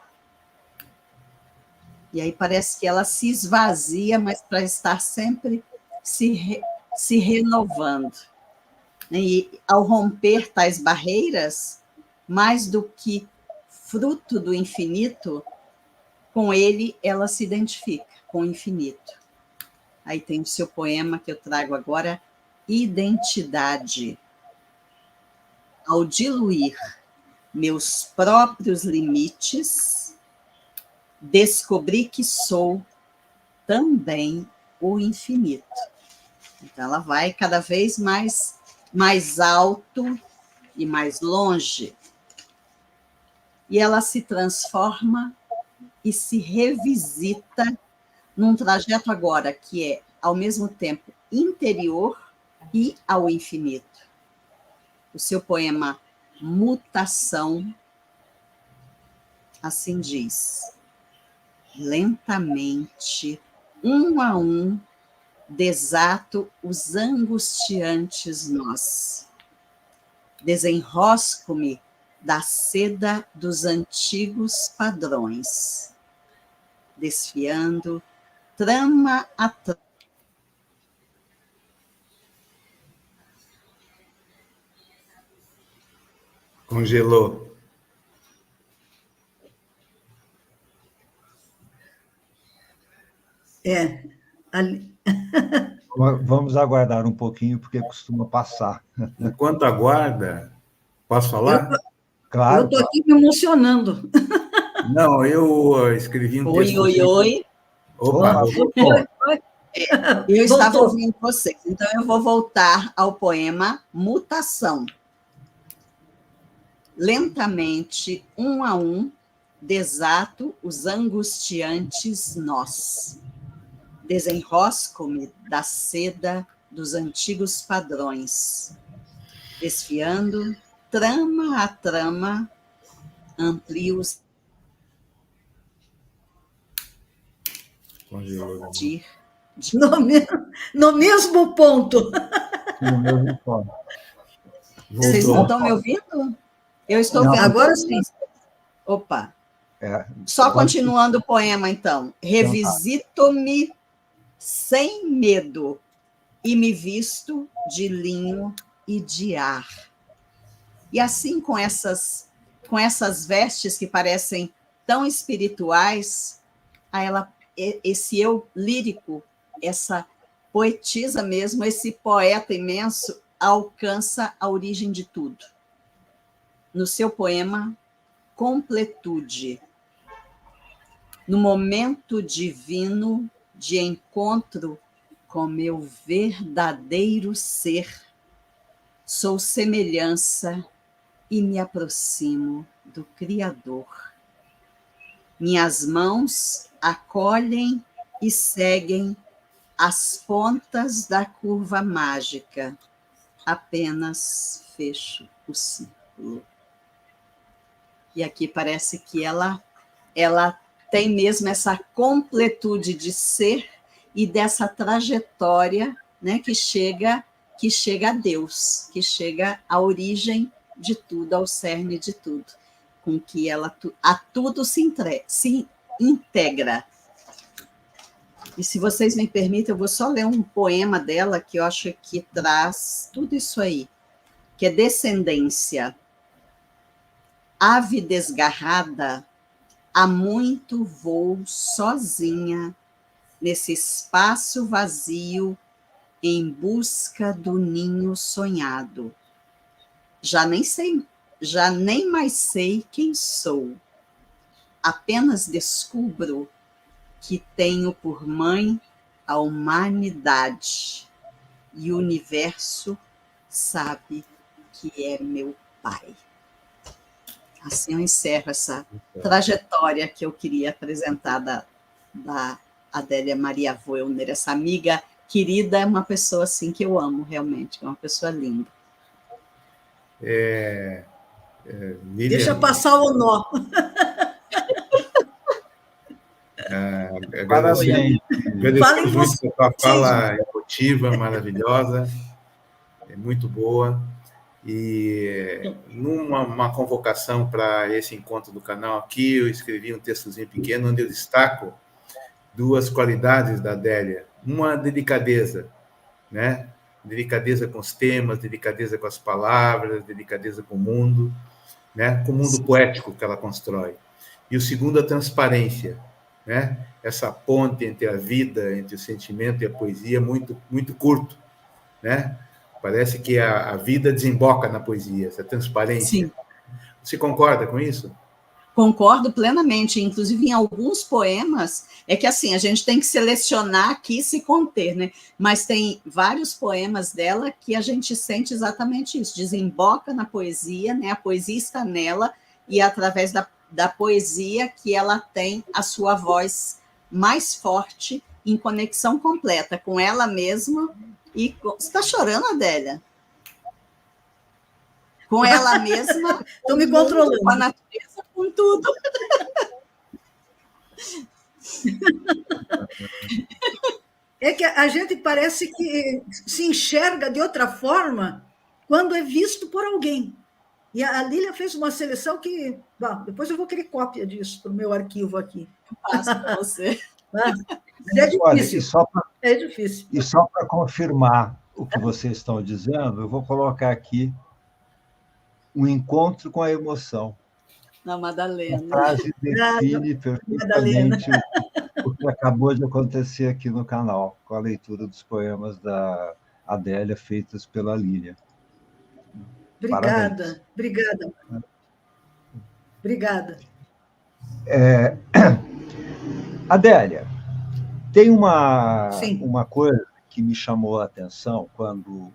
E aí parece que ela se esvazia, mas para estar sempre se renovando. E ao romper tais barreiras, mais do que fruto do infinito, com ele ela se identifica com o infinito. Aí tem o seu poema que eu trago agora, Identidade. Ao diluir meus próprios limites, descobri que sou também o infinito. Então ela vai cada vez mais alto e mais longe. E ela se transforma e se revisita num trajeto agora que é, ao mesmo tempo, interior e ao infinito. O seu poema Mutação, assim diz: lentamente, um a um, desato os angustiantes nós. Desenrosco-me da seda dos antigos padrões, desfiando trama a trama. Congelou. Ali. Vamos aguardar um pouquinho, porque costuma passar. Enquanto aguarda, posso falar? Claro. Eu estou aqui me emocionando. Não, eu escrevi um texto. Oi. Opa. Eu estava ouvindo vocês, então eu vou voltar ao poema Mutação. Lentamente, um a um, desato os angustiantes nós. Desenrosco-me da seda dos antigos padrões, desfiando trama a trama, amplio os no mesmo ponto. No mesmo ponto. Vocês não estão me ouvindo? Eu estou vendo. Agora sim. Opa. Só continuando o poema, então. Revisito-me sem medo e me visto de linho e de ar. E assim, com essas vestes que parecem tão espirituais, esse eu lírico, essa poetisa mesmo, esse poeta imenso, alcança a origem de tudo. No seu poema, Completude. No momento divino de encontro com meu verdadeiro ser, sou semelhança e me aproximo do Criador. Minhas mãos acolhem e seguem as pontas da curva mágica. Apenas fecho o círculo. E aqui parece que ela tem mesmo essa completude de ser e dessa trajetória, né, que chega a Deus, que chega à origem de tudo, ao cerne de tudo, com que ela a tudo se integra. E se vocês me permitem, eu vou só ler um poema dela que eu acho que traz tudo isso aí, que é Descendência. Ave desgarrada, há muito vou sozinha nesse espaço vazio em busca do ninho sonhado. Já nem mais sei quem sou. Apenas descubro que tenho por mãe a humanidade e o universo sabe que é meu pai. Assim eu encerro essa trajetória que eu queria apresentar da Adélia Maria Woellner, essa amiga querida, é uma pessoa assim que eu amo realmente, é uma pessoa linda. Deixa passar o nó. Agradecer muito a sua fala emotiva, maravilhosa, é muito boa. E numa convocação para esse encontro do canal aqui, eu escrevi um textozinho pequeno onde eu destaco duas qualidades da Adélia. Uma, delicadeza, né? Delicadeza com os temas, delicadeza com as palavras, delicadeza com o mundo, né? Com o mundo poético que ela constrói. E o segundo, a transparência, né? Essa ponte entre a vida, entre o sentimento e a poesia, muito, muito curto, né? Parece que a vida desemboca na poesia, essa transparência. Sim. Você concorda com isso? Concordo plenamente. Inclusive, em alguns poemas, é que assim, a gente tem que selecionar aqui e se conter, né? Mas tem vários poemas dela que a gente sente exatamente isso, desemboca na poesia, né? A poesia está nela, e através da poesia que ela tem a sua voz mais forte, em conexão completa com ela mesma. E você está chorando, Adélia? Com ela mesma. Estou me controlando. Com a natureza, com tudo. É que a gente parece que se enxerga de outra forma quando é visto por alguém. E a Lília fez uma seleção que... Bom, depois eu vou querer cópia disso para o meu arquivo aqui. Eu passo para você. É difícil. Olha, é difícil. E só para confirmar o que vocês estão dizendo, eu vou colocar aqui um encontro com a emoção. Na Madalena. A frase define perfeitamente o que acabou de acontecer aqui no canal, com a leitura dos poemas da Adélia, feitas pela Lília. Obrigada, obrigada. Obrigada. Adélia, tem uma coisa que me chamou a atenção quando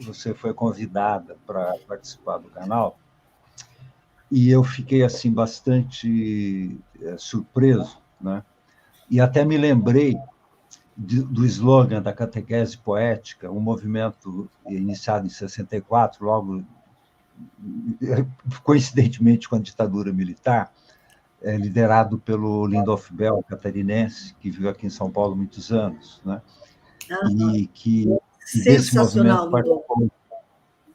você foi convidada para participar do canal, e eu fiquei assim bastante surpreso, né? E até me lembrei do slogan da catequese poética, um movimento iniciado em 64, logo, coincidentemente com a ditadura militar, liderado pelo Lindolf Bell, catarinense, que viveu aqui em São Paulo muitos anos, né? E que desse movimento participou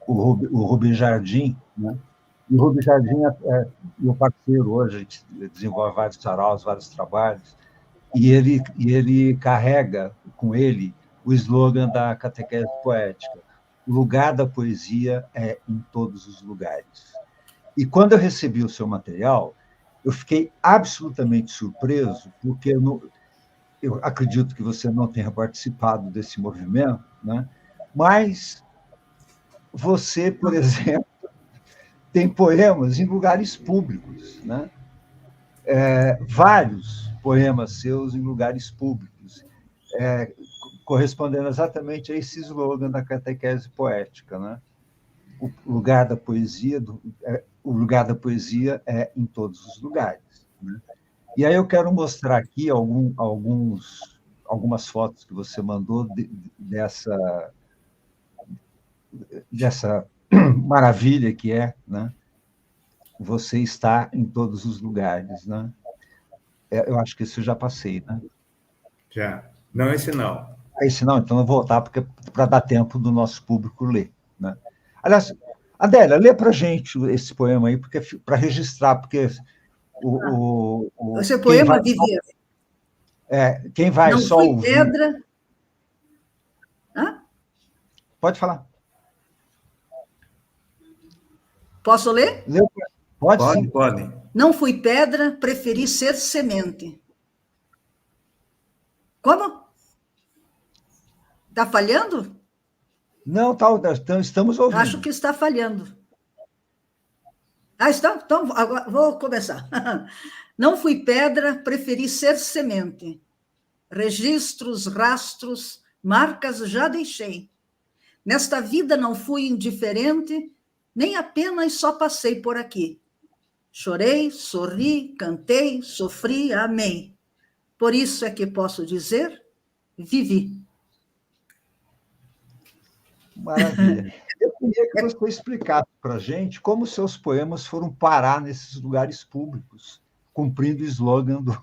o Rubem Jardim, né? E o Rubem Jardim é meu parceiro hoje, a gente desenvolve vários saraus, vários trabalhos, e ele carrega com ele o slogan da catequese poética: o lugar da poesia é em todos os lugares. E quando eu recebi o seu material, eu fiquei absolutamente surpreso, porque eu acredito que você não tenha participado desse movimento, né? Mas você, por exemplo, tem poemas em lugares públicos, né? Vários poemas seus em lugares públicos, correspondendo exatamente a esse slogan da catequese poética, né? o lugar da poesia, o lugar da poesia é em todos os lugares, né? E aí eu quero mostrar aqui algumas fotos que você mandou dessa maravilha que é, né? Você está em todos os lugares, né? Eu acho que isso eu já passei, né? Já. Não, esse não. Esse não, então eu vou voltar para dar tempo do nosso público ler, né? Aliás, Adélia, lê para a gente esse poema aí, para registrar, porque Esse poema, Vivian. Quem vai não só fui ouvir... pedra. Hã? Pode falar. Posso ler? Pode. Pode. Não fui pedra, preferi ser semente. Como? Está falhando? Não, estamos ouvindo. Acho que está falhando. Então agora vou começar. Não fui pedra, preferi ser semente. Registros, rastros, marcas já deixei. Nesta vida não fui indiferente, nem apenas só passei por aqui. Chorei, sorri, cantei, sofri, amei. Por isso é que posso dizer, vivi. Maravilha. Eu queria que você explicasse para a gente como seus poemas foram parar nesses lugares públicos, cumprindo o slogan do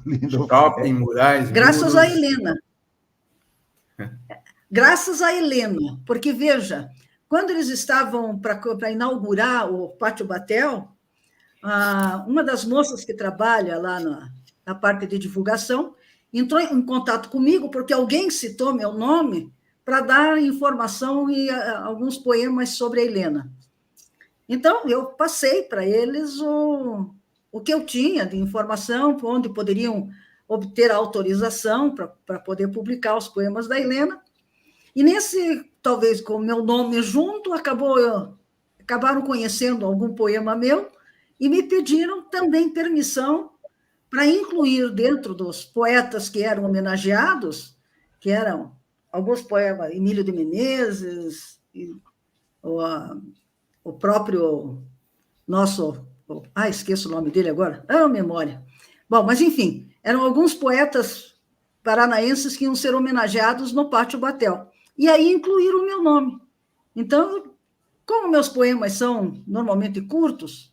Lindo. Shopping, murais, graças muros. a Helena. Graças a Helena, porque, veja, quando eles estavam para inaugurar o Pátio Batel, uma das moças que trabalha lá na parte de divulgação entrou em contato comigo, porque alguém citou meu nome para dar informação e alguns poemas sobre a Helena. Então, eu passei para eles o que eu tinha de informação, onde poderiam obter a autorização para poder publicar os poemas da Helena. E talvez com o meu nome junto, acabaram conhecendo algum poema meu e me pediram também permissão para incluir dentro dos poetas que eram homenageados, que eram alguns poemas, Emílio de Menezes, o próprio nosso... esqueço o nome dele agora. Memória. Bom, mas, enfim, eram alguns poetas paranaenses que iam ser homenageados no Pátio Batel. E aí incluíram o meu nome. Então, como meus poemas são normalmente curtos,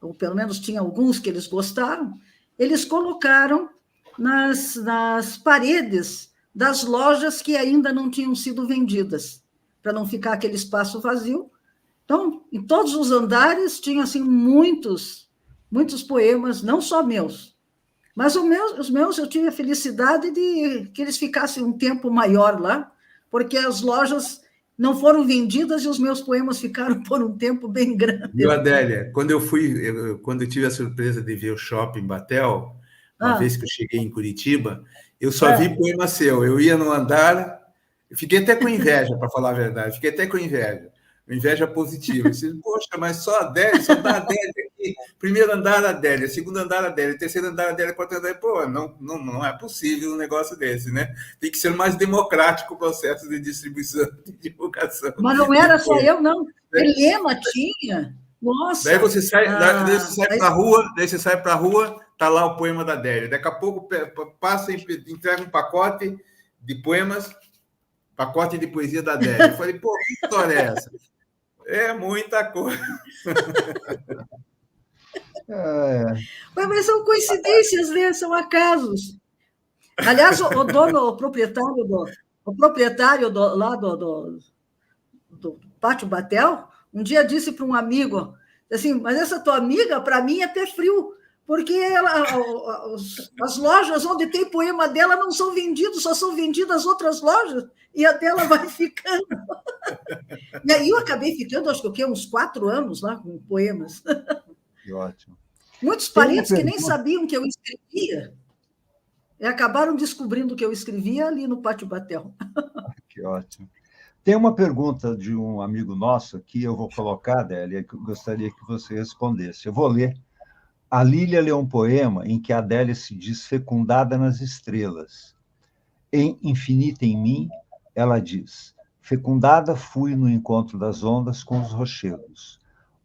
ou pelo menos tinha alguns que eles gostaram, eles colocaram nas paredes das lojas que ainda não tinham sido vendidas, para não ficar aquele espaço vazio. Então, em todos os andares tinha assim, muitos poemas, não só meus, mas os meus eu tive a felicidade de que eles ficassem um tempo maior lá, porque as lojas não foram vendidas e os meus poemas ficaram por um tempo bem grande. Viu, Adélia? Quando eu tive a surpresa de ver o Shopping Batel, uma vez que eu cheguei em Curitiba, eu só vi poema seu. Eu ia no andar, eu fiquei até com inveja, para falar a verdade, fiquei até com inveja positiva. Eu disse, poxa, mas só a Adélia, só dá a Adélia aqui. Primeiro andar, a Adélia, segundo andar, a Adélia, terceiro andar, a Adélia, quarto andar. Pô, não é possível um negócio desse, né? Tem que ser mais democrático o processo de distribuição, de divulgação. Mas não era só eu, não. Helena tinha. Nossa! Daí você sai para a rua, tá lá o poema da Adélia. Daqui a pouco passa e entrega um pacote de poemas, pacote de poesia da Adélia. Eu falei, pô, que história é essa? É muita coisa. Mas são coincidências, né? São acasos. Aliás, o proprietário lá do Pátio Batel, um dia disse para um amigo, assim, mas essa tua amiga, para mim, é pé frio, porque as lojas onde tem poema dela não são vendidos, só são vendidas outras lojas, e a dela vai ficando. E aí eu acabei ficando, acho que uns 4 anos lá com poemas. Que ótimo. Muitos parentes que nem sabiam que eu escrevia, e acabaram descobrindo que eu escrevia ali no Pátio Batel. Que ótimo. Tem uma pergunta de um amigo nosso que eu vou colocar, Adélia, que eu gostaria que você respondesse. Eu vou ler. A Lília leu um poema em que a Adélia se diz fecundada nas estrelas. Em Infinita em Mim, ela diz, Fecundada fui no encontro das ondas com os rochedos,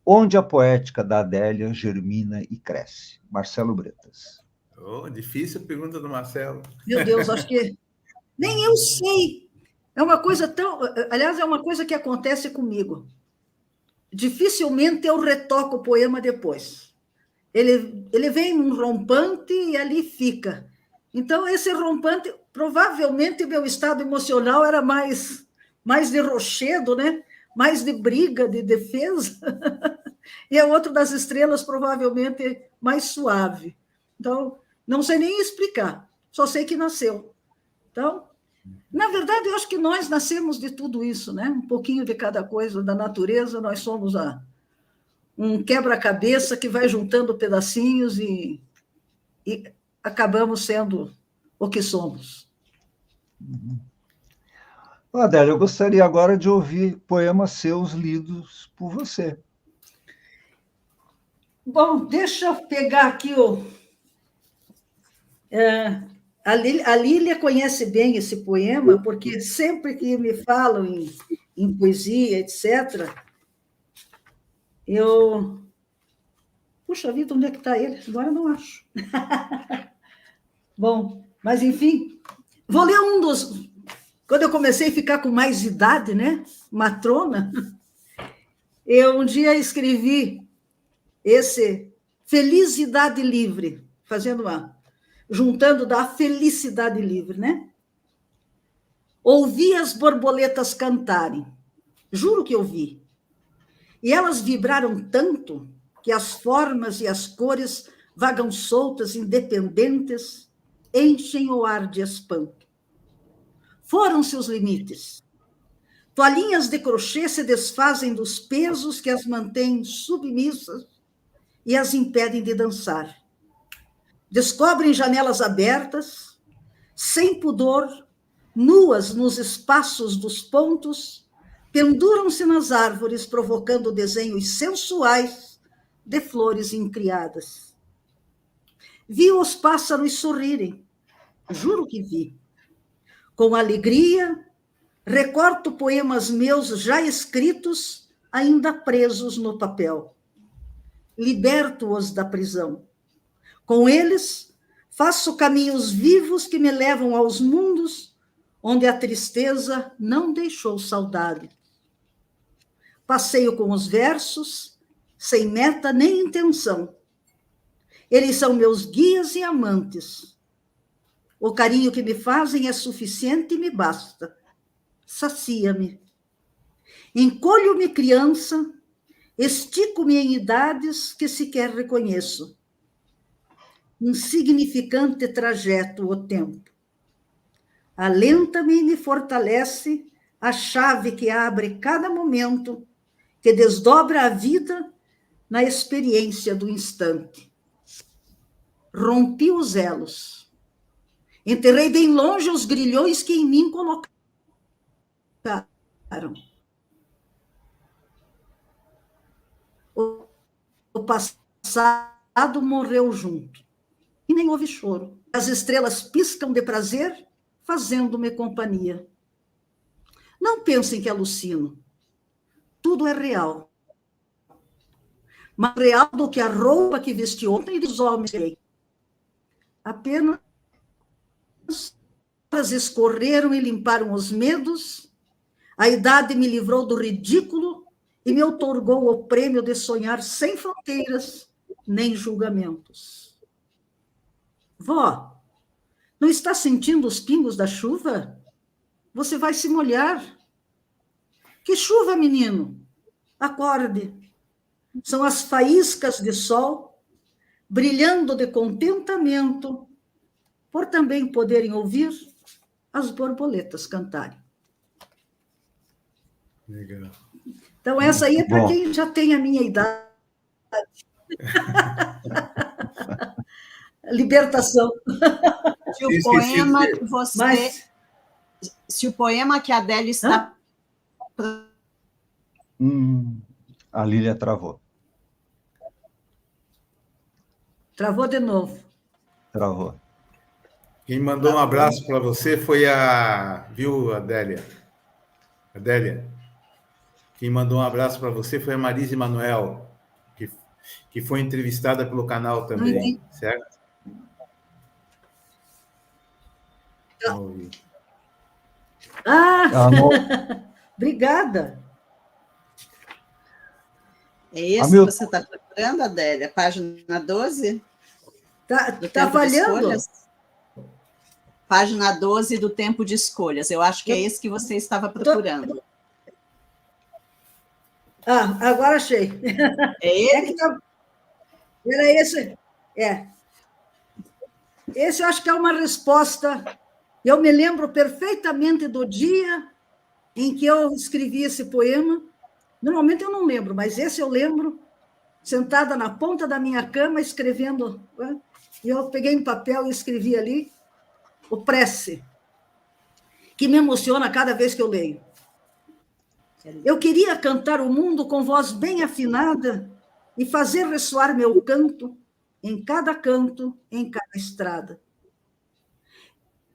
onde a poética da Adélia germina e cresce. Marcelo Bretas. Oh, difícil a pergunta do Marcelo. Meu Deus, acho que nem eu sei. É uma coisa tão... Aliás, é uma coisa que acontece comigo. Dificilmente eu retoco o poema depois. Ele vem num rompante e ali fica. Então, esse rompante, provavelmente, meu estado emocional era mais de rochedo, né? Mais de briga, de defesa. E o outro das estrelas, provavelmente, mais suave. Então, não sei nem explicar, só sei que nasceu. Então, na verdade, eu acho que nós nascemos de tudo isso, né? Um pouquinho de cada coisa da natureza, nós somos um quebra-cabeça que vai juntando pedacinhos e acabamos sendo o que somos. Adélia, eu gostaria agora de ouvir poemas seus lidos por você. Bom, deixa eu pegar aqui a Lília conhece bem esse poema, porque sempre que me falam em poesia, etc., eu... Puxa vida, onde é que está ele? Agora não acho. Bom, mas, enfim, vou ler um dos... Quando eu comecei a ficar com mais idade, né? Matrona, eu um dia escrevi esse Felicidade Livre, juntando da felicidade livre, né? Ouvi as borboletas cantarem, juro que ouvi. E elas vibraram tanto que as formas e as cores vagam soltas, independentes, enchem o ar de espanto. Foram-se os limites. Toalhinhas de crochê se desfazem dos pesos que as mantêm submissas e as impedem de dançar. Descobrem janelas abertas, sem pudor, nuas nos espaços dos pontos, penduram-se nas árvores, provocando desenhos sensuais de flores incriadas. Vi os pássaros sorrirem, juro que vi. Com alegria, recorto poemas meus já escritos, ainda presos no papel. Liberto-os da prisão. Com eles, faço caminhos vivos que me levam aos mundos onde a tristeza não deixou saudade. Passeio com os versos, sem meta nem intenção. Eles são meus guias e amantes. O carinho que me fazem é suficiente e me basta. Sacia-me. Encolho-me criança, estico-me em idades que sequer reconheço. Insignificante trajeto o tempo. Alenta-me e me fortalece a chave que abre cada momento, que desdobra a vida na experiência do instante. Rompi os elos. Enterrei bem longe os grilhões que em mim colocaram. O passado morreu junto. E nem houve choro. As estrelas piscam de prazer, fazendo-me companhia. Não pensem que alucino. Tudo é real. Mais real do que a roupa que vesti ontem e dos homens. Apenas horas escorreram e limparam os medos. A idade me livrou do ridículo e me outorgou o prêmio de sonhar sem fronteiras nem julgamentos. Vó, não está sentindo os pingos da chuva? Você vai se molhar. Que chuva, menino? Acorde. São as faíscas de sol, brilhando de contentamento, por também poderem ouvir as borboletas cantarem. Legal. Então, essa aí é para quem já tem a minha idade. Libertação. Se o poema que você... Se o poema que a Adélia está... A Lília travou. Travou de novo. Travou. Quem mandou um abraço para você foi viu, Adélia? Adélia, quem mandou um abraço para você foi a Marise Manuel, que foi entrevistada pelo canal também, certo? Não. Vamos ouvir. Obrigada. É esse que você está procurando, Adélia? Página 12? Está falhando? Página 12 do Tempo de Escolhas. Eu acho que é esse que você estava procurando. Agora achei. É ele? Era esse. Esse eu acho que é uma resposta. Eu me lembro perfeitamente do dia em que eu escrevi esse poema. Normalmente eu não lembro, mas esse eu lembro, sentada na ponta da minha cama, escrevendo. E eu peguei um papel e escrevi ali o Prece, que me emociona cada vez que eu leio. Eu queria cantar o mundo com voz bem afinada e fazer ressoar meu canto, em cada estrada.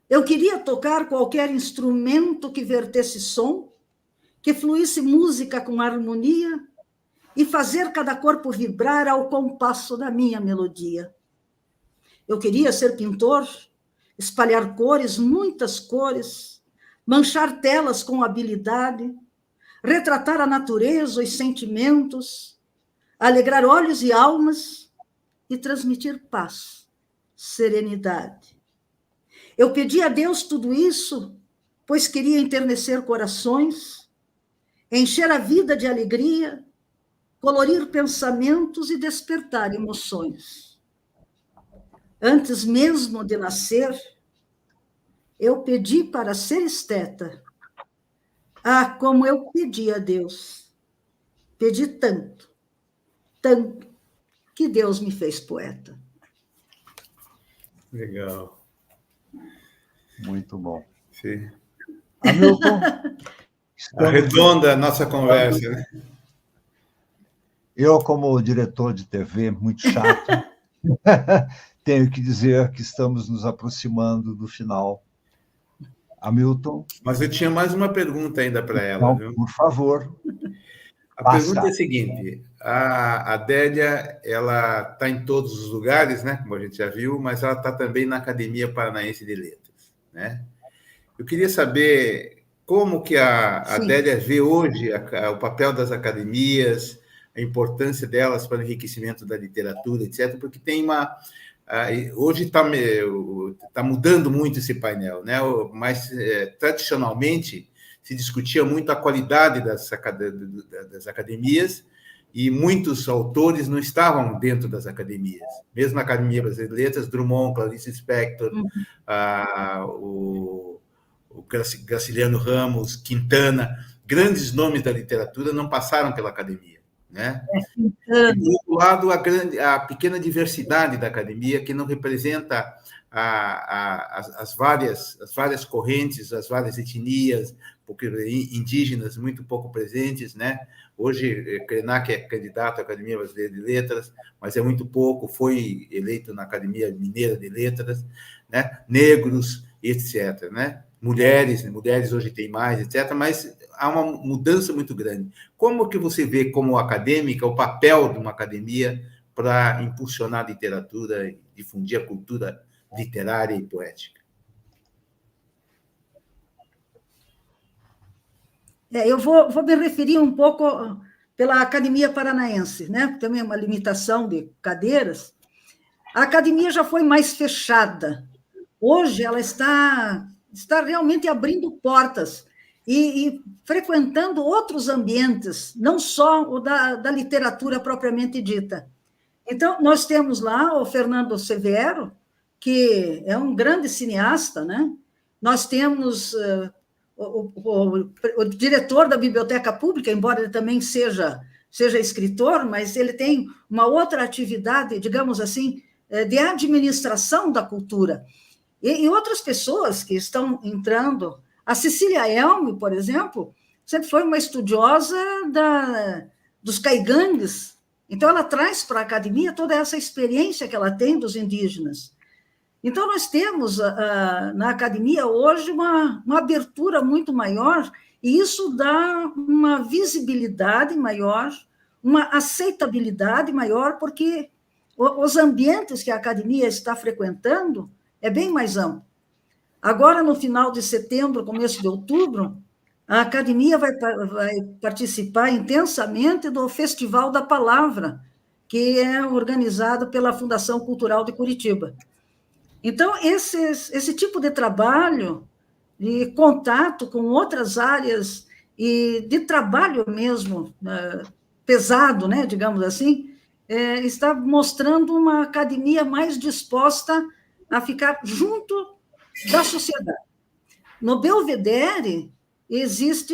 Eu queria tocar qualquer instrumento que vertesse som, que fluísse música com harmonia e fazer cada corpo vibrar ao compasso da minha melodia. Eu queria ser pintor, espalhar cores, muitas cores, manchar telas com habilidade, retratar a natureza, os sentimentos, alegrar olhos e almas e transmitir paz, serenidade. Eu pedi a Deus tudo isso, pois queria enternecer corações, encher a vida de alegria, colorir pensamentos e despertar emoções. Antes mesmo de nascer, eu pedi para ser esteta. Como eu pedi a Deus. Pedi tanto, tanto, que Deus me fez poeta. Legal. Muito bom. Sim. Hamilton, arredonda a nossa conversa, né? Eu, como diretor de TV, muito chato, tenho que dizer que estamos nos aproximando do final. Hamilton. Mas eu tinha mais uma pergunta ainda para ela, Então, viu? Por favor. A pergunta é a seguinte: a Adélia, ela está em todos os lugares, né? Como a gente já viu, mas ela está também na Academia Paranaense de Letras, né? Eu queria saber como que a Adélia vê hoje o papel das academias, a importância delas para o enriquecimento da literatura, etc., porque tem hoje está mudando muito esse painel, né? Mas tradicionalmente se discutia muito a qualidade das academias e muitos autores não estavam dentro das academias. Mesmo na Academia Brasileira de Letras, Drummond, Clarice Lispector, o Graciliano Ramos, Quintana, grandes nomes da literatura não passaram pela academia, né? E, do outro lado, a pequena diversidade da academia, que não representa as várias correntes, as várias etnias, porque indígenas muito pouco presentes, né? Hoje, Krenak é candidato à Academia Brasileira de Letras, mas é muito pouco, foi eleito na Academia Mineira de Letras, né? Negros, etc., né? Mulheres hoje tem mais, etc., mas há uma mudança muito grande. Como que você vê, como acadêmica, o papel de uma academia para impulsionar a literatura e difundir a cultura literária e poética? Eu vou me referir um pouco pela Academia Paranaense, né? Também é uma limitação de cadeiras. A academia já foi mais fechada. Hoje ela está realmente abrindo portas e frequentando outros ambientes, não só o da literatura propriamente dita. Então, nós temos lá o Fernando Severo, que é um grande cineasta, né? Nós temos o diretor da Biblioteca Pública, embora ele também seja escritor, mas ele tem uma outra atividade, digamos assim, de administração da cultura. E outras pessoas que estão entrando, a Cecília Elme, por exemplo, sempre foi uma estudiosa dos caigangues, então ela traz para a academia toda essa experiência que ela tem dos indígenas. Então nós temos na academia hoje uma abertura muito maior E isso dá uma visibilidade maior, uma aceitabilidade maior, porque os ambientes que a academia está frequentando é bem mais amplo. Agora, no final de setembro, começo de outubro, a academia vai participar intensamente do Festival da Palavra, que é organizado pela Fundação Cultural de Curitiba. Então, esse tipo de trabalho, de contato com outras áreas e de trabalho mesmo, pesado, né, digamos assim, está mostrando uma academia mais disposta a ficar junto da sociedade. No Belvedere, existe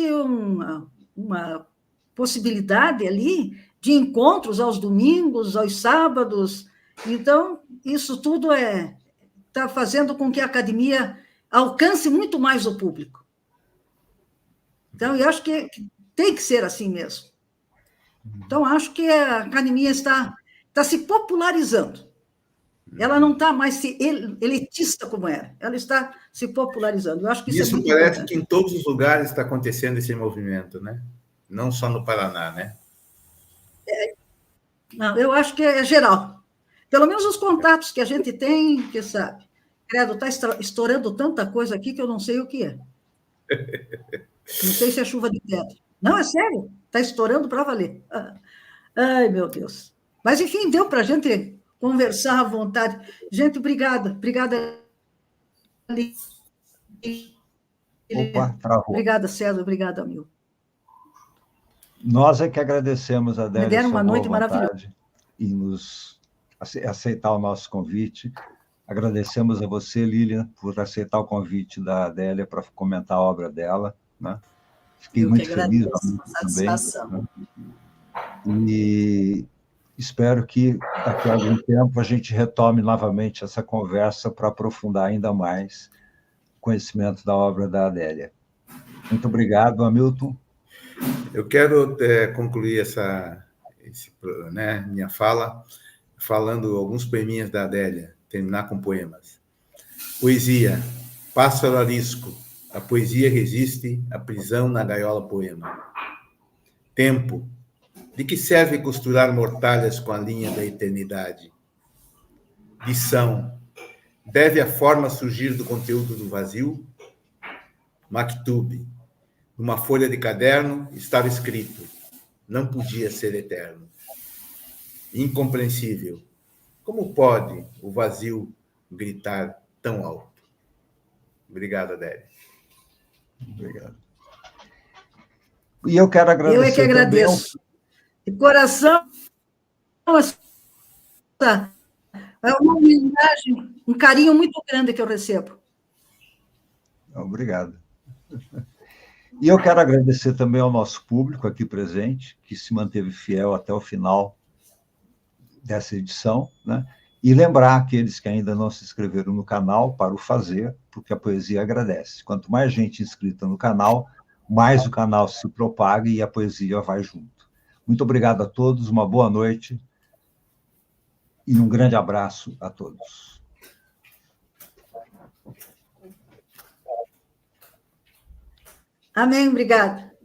uma possibilidade ali de encontros aos domingos, aos sábados. Então, isso tudo está fazendo com que a academia alcance muito mais o público. Então, eu acho que tem que ser assim mesmo. Então, acho que a academia está se popularizando. Ela não está mais elitista como era, ela está se popularizando. Eu acho que isso é muito parece importante. que em todos os lugares está acontecendo esse movimento, né? Não só no Paraná, né? Não, eu acho que é geral. Pelo menos os contatos que a gente tem, que sabe. Credo, está estourando tanta coisa aqui que eu não sei o que é. Não sei se é chuva de pedra. Não, é sério. Está estourando para valer. Ai, meu Deus. Mas, enfim, deu para a gente conversar à vontade. Gente, obrigada. Obrigada, Opa, travou. Obrigada, César. Obrigada, Amil. Nós é que agradecemos, Adélia, Me deram uma noite maravilhosa e nos aceitar o nosso convite. Agradecemos a você, Lilian, por aceitar o convite da Adélia para comentar a obra dela, né? Fiquei muito feliz também. Né? E espero que daqui a algum tempo a gente retome novamente essa conversa para aprofundar ainda mais o conhecimento da obra da Adélia. Muito obrigado, Hamilton. Eu quero concluir minha fala falando alguns poeminhas da Adélia, terminar com poemas. Poesia, pássaro arisco, a poesia resiste à prisão na gaiola poema. Tempo, de que serve costurar mortalhas com a linha da eternidade? Lição, deve a forma surgir do conteúdo do vazio? Maktub, numa folha de caderno estava escrito: não podia ser eterno. Incompreensível. Como pode o vazio gritar tão alto? Obrigado, Adélia. Obrigado. E eu quero agradecer. Eu é que agradeço. De coração, é uma homenagem, um carinho muito grande que eu recebo. Obrigado. E eu quero agradecer também ao nosso público aqui presente, que se manteve fiel até o final dessa edição, né? E lembrar aqueles que ainda não se inscreveram no canal para o fazer, porque a poesia agradece. Quanto mais gente inscrita no canal, mais o canal se propaga e a poesia vai junto. Muito obrigado a todos, uma boa noite e um grande abraço a todos. Amém, obrigada.